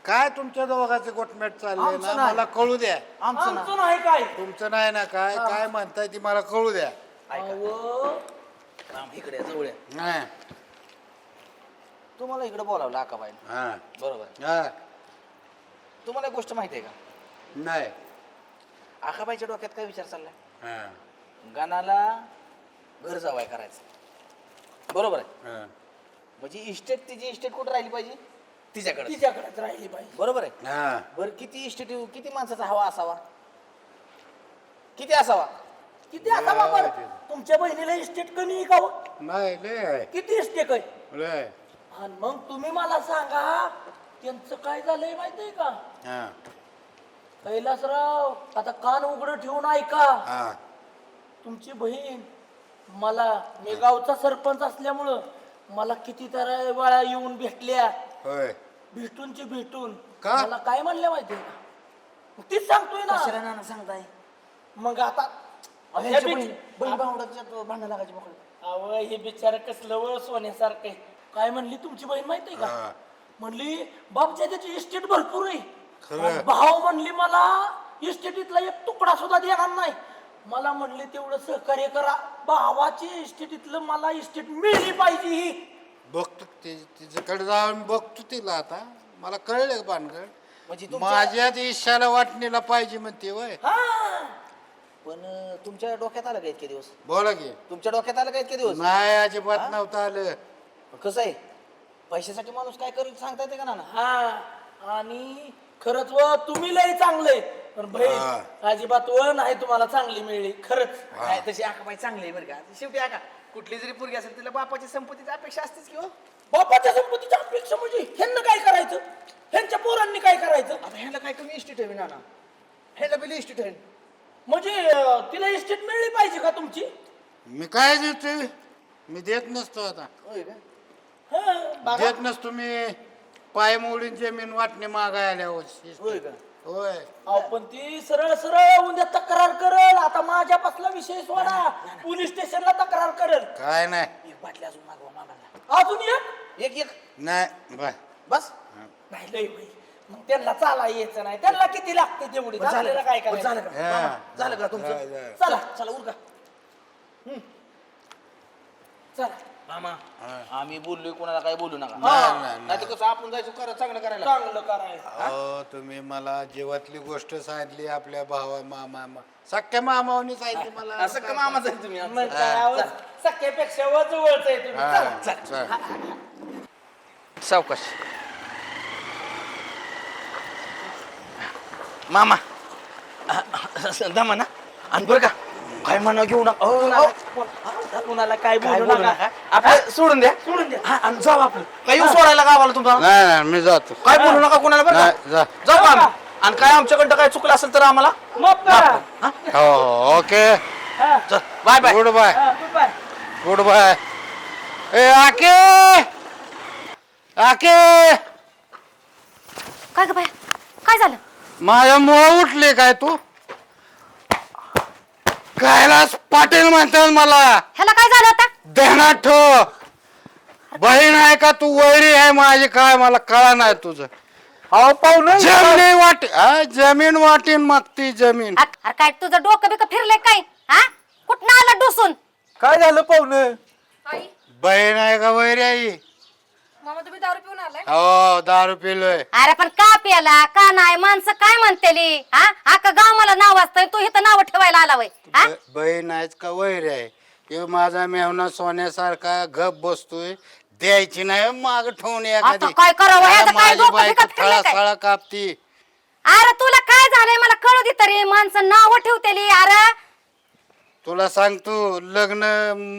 काय तुमच्या दोघांचे गोटमॅट चालले आमचं ना नाही. मला कळू द्या. आमचं ना आमचं नाही काय तुमचं नाही ना काय काय म्हणताय ती मला कळू द्या. अहो, इकडे जवळ आहे. नाही तुम्हाला इकडे बोलावलं आकाबाईने हा बरोबर. हा तुम्हाला एक गोष्ट माहिती आहे का? नाही आकाबाईच्या डोक्यात काय विचार चाललाय? हा गणाला घर जावाय करायचं बरोबर आहे. हा म्हणजे इस्टेट तिची इस्टेट कुठे राहिली पाहिजे? तिच्याकडे. तिच्याकडेच राहिली पाहिजे. बरोबर आहे. हा बरं किती इस्टेट किती माणसाचा हवा असावा? किती असावा? किती आता बाबा तुमच्या बहिणीला इस्टेट कमी आहे का हो? नाही लय आहे. किती इस्टेट आहे? लय आणि मग तुम्ही मला सांगा त्यांचं काय झालंय माहितीये का? हा कैलासराव आता कान उघडं ठेवून ऐका. हा तुमची बहीण मला मी गावचा सरपंच असल्यामुळं मला किती तर वेळा येऊन भेटल्या. होय भेटून का? मला काय म्हणल्या माहितीये का? मग तीच सांगतोय ना. कशाला नाना सांगताय? मग आता ह्यांच्या बहीण भावंडाच्यात भांडण लागायची मोकळी. अव हे बिचार कसलं व सोन्यासारखं आहे. काय म्हणली तुमची बहीण माहितीये का? हा. म्हणली बापच्या त्याची इस्टेट भरपूर आहे. खरं. आणि भाऊ म्हणली मला इस्टेटीतला एक तुकडा सुद्धा देणार नाही. मला म्हणले तेवढं सहकार्य करा. भावाची इस्टेटीतलं मला इस्टेट मिळली पाहिजे ही. बघतो तिच्याकडे जाऊन बघतो तिला आता मला कळलं का भानगड म्हणजे माझ्याच ईशाला वाटणीला पाहिजे म्हणते वय हा पण तुमच्या डोक्यात आलं का इतके दिवस? बोला की तुमच्या डोक्यात आलं का इतके दिवस? नाही अजिबात नव्हतं आलं. कसं आहे पैशासाठी माणूस काय करेल सांगता येते का नाना? हा आणि खरंच व तुम्ही लय चांगले पण बहीण अजिबात व नाही तुम्हाला चांगली मिळली खरंच. नाही तशी आकाबाई चांगली आहे बरं का. शेवटी आका कुठली जरी पोरगी असेल तिला बापाची संपत्तीची अपेक्षा असतेच की हो. बापाच्या संपत्तीची अपेक्षा म्हणजे ह्यांना काय करायचं? ह्यांच्या पोरांनी काय करायचं? आता ह्याला काय कमी इस्टेट आहे नाना? ह्याला बिली इस्टेट आहे. म्हणजे तिला इस्टेट मिळली पाहिजे का तुमची? मी काय देतोय मी देत नसतो आता होय का? हा, बघा. देत नसतो मी पाय मोडून जमीन वाटणे मागाय आल्यावर होय का? होय अहो, पण ती सरळ सरळ उद्या तक्रार करल. आता माझ्यापासला विषय सोडा पोलीस स्टेशनला तक्रार करल. काय नाही एक बाटली अजून मागवा मागायला. अजून एक एक नाही बाय बस. नाही लय बाई. मग त्यांना चाला यायचं नाही. त्यांना किती लागते तेवढी आपल्याला काय झालं करायचं? का? हा. मामा, झालं का तुमचं? झालं. चला चला उरका. चला मामा आम्ही बोललोय कोणाला काय बोलू नका. नाही, नाही, नाही तर कसं आपण जायचं करा चांगलं करायला. चांगलं करायचं. अहो तुम्ही मला जीवातली गोष्ट सांगितली आपल्या भावा मामा सख्या मामावनी सांगितली मला असं का मामाच आहे तुम्ही आमचं? मग काय आवाज सख्यापेक्षा व जवळच आहे तुम्ही. हा, चला. चल. सावकाश मामा दमा ना आणि बरं का काय म्हणा घेऊ नका. कुणाला काय काय बोलू बोलू नका. नका. आपलं सोडून द्या. सोडून द्या. हा, आणि जाऊ आपलं काय येऊ सोडायला गावाला तुम्हाला. नाही नाही मी जातो काय बोलू नका कोणाला बरं नाही, का? जा. जाऊ का आम्ही? आणि काय आमच्याकडं काय चुकलं असेल तर आम्हाला मग करा. हो हो ओके हा. Bye bye. गुड बाय हा, goodbye. गुड बाय ए आके आके काय ग बाया काय झालं? माझ्या मुळ उठले काय तू कैलास पाटील म्हणतात मला ह्याला काय झालं आता? ध्यानात ठेव बहीण आहे का तू वैरी आहे माझी काय मला कळा नाही तुझं अहो पाहुणं जमीन वाटी जमीन वाटीन मागती जमीन अरे काय तुझं डोकं बिकं फिरलंय काय? हा कुठं आलं डोसून? काय झालं पाहुणं? आई बहीण आहे का वैरी आहे मामा तुम्ही दारू पिऊन आलाय? हो दारू पिलोय अरे पण का प्याला का नाही माणसं काय म्हणतेली? हा अख्खा गाव मला नाव असतंय तू इथं नाव ठेवायला आला वय? हा बहीण आहेच का वैरी आहे हे माझा मेहना सोन्यासारखा गप बसतोय द्यायची नाही माग ठेवून आता काय करावं? ह्याचं काय माझी डोकं बायको बिकं फिरलंय काय? थळा कापती अरे तुला काय झालंय मला कळू दे तरी माणसं नाव ठेवतेली. अरे तुला सांगतो लग्न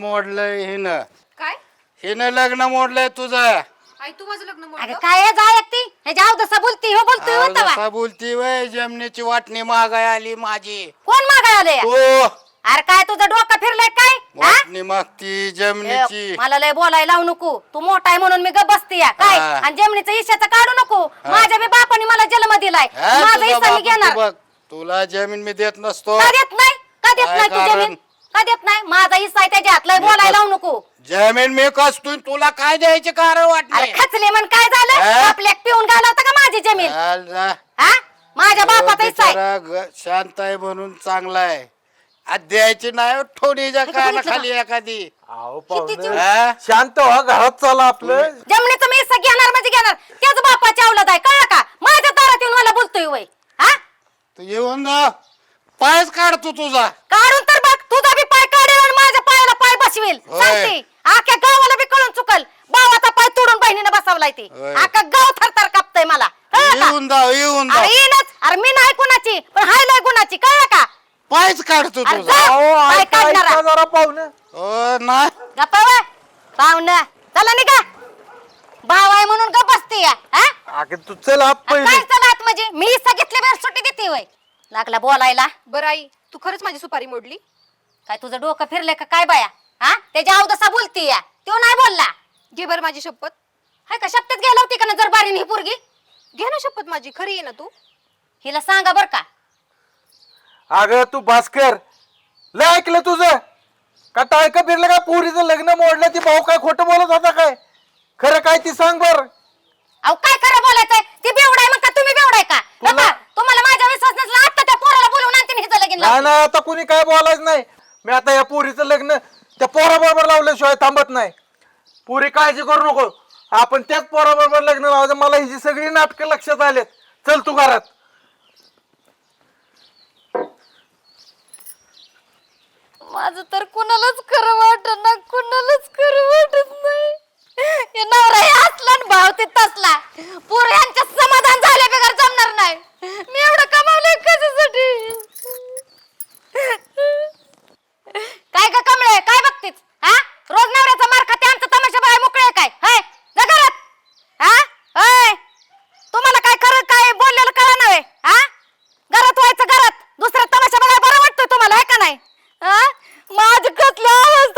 मोडलंय हिनं काय? हिनं लग्न मोडलंय तुझं आई तू माझं लग्न अगं मोडलं? काय हे जा एकटी हे जाऊ दसा बोलती हो बोलतोय होता बा. जसा बोलती वय जमिनीची वाटणी मागाय आली माझी कोण मागाय आले? तो अरे काय तुझं डोकं फिरलंय काय? हा? वाटणी मागती जमिनीची ए, मला लय बोलायला लावू नको. तू मोठा आहे म्हणून मी गप बसती या काय? हा. आणि जमिनीचा हिश्श्याचा काढू नको. माझ्या बी बापाने मला जन्म दिलाय हा, माझा तुझा हिस्सा मी बाप तू घेणार. बघ तुला जमीन मी देत नसतो का देत नाही? का देत काय नाही तू कारण? जमीन? का देत नाही? माझा हिस्सा आहे त्याच्यात लय बोलायला लावू नको. जमीन मी कसतोय तुला काय द्यायचे कारण अरे वाटले खचले म्हण काय झालं? हा? आपल्या पिऊन घालवता का माझी जमीन? हा माझ्या बापाचा हिस्सा आहे. शांत आहे म्हणून चांगला आहे द्यायची नाही ठोडीच्या कानाखाली एखादी अहो किती पाहुणं हा? शांत व्हा घरात चला आपलं जमण्याचं मी हिस्सा घेणार म्हणजे घेणार त्याच बापाच्या अवलाद आहे कळलं का माझ्या दारात येऊन मला बोलतोय वय हा तू येऊन जा पायच काढतो तुझा काढून तर बघ तुझा बी पाय काढेल आणि माझ्या पायाला पाय बसवेल होय. सांगते आख्या गावाला बी कळून चुकल भावाचा पाय तोडून बहिणीने बसवलाय ते होय. आख्या गाव थरथर कापतय मला कळलं का? येऊन जा येऊन जा अरे येईनच अरे मी नाही कुणाची पण हाय लय गुणाची कळलं का पायच काढतो अरे तुझा जा, अहो पाय ऐका काढणारा ऐका जरा पाहुणं नाही गप्पा वय पाहुणं चला निघा भाव आहे म्हणून गप बसते या हा? अगं तू चल आप काय पहिले चला आत म्हणजे मी हिस्सा घेतल्यावर सुट्टी देते वय लागला बोलायला बरं आई तू खरंच माझी सुपारी मोडली काय तुझं डोकं फिरलंय का काय बाया हा त्याच्या अवदसा बोलती या तो नाही बोलला घे बरं माझी शपथ हाय का शब्दच गेला होती का ना जर बारीने ही पोरगी घे ना शपथ माझी खरी आहे ना तू हिला सांगा बर का अगं तू भास्कर लय ऐकलं तुझं का टाळकं फिरलं का पोरीचं लग्न मोडलं ती भाऊ काय खोटं बोलत होता काय खरं काय ती सांग बर अहो काय खरं बोलायचंय ती बेवडाय मग का तुम्ही बेवडाय का बाबा तुम्हाला माझ्या विश्वास नसला आता त्या पोराला बोलवून आणते हिचं लगीन नाही लावते. नाही आता कुणी काय बोलायचं नाही मी आता या पोरीचं लग्न त्या पोराबरोबर लावल्याशिवाय थांबत नाही पुरी काळजी करू नको आपण त्याच पोराबरोबर लग्न लावायचं मला हिची सगळी नाटकं लक्षात आलेत चल तू घरात माझं तर कुणालाच खरं वाटत ना कुणालाच खरं वाटत नाही हे नवरा हे असला आणि भाव ते तसला पोर यांच्या समाधान झाले बेकार जमणार नाही मी एवढं कमावलंय कशासाठी काय का कमळे काय बघतीस हा रोज नवऱ्याचा मार खाते आमचा तमाशा बघाय मोकळे काय हाय जा घरात हा होय तुम्हाला काय खरं काय बोललेलं कळा नव्हे हा घरात व्हायचं घरात दुसरा तमाशा बघाय बरं वाटतोय तुम्हाला आहे का नाही हा माझं कसलं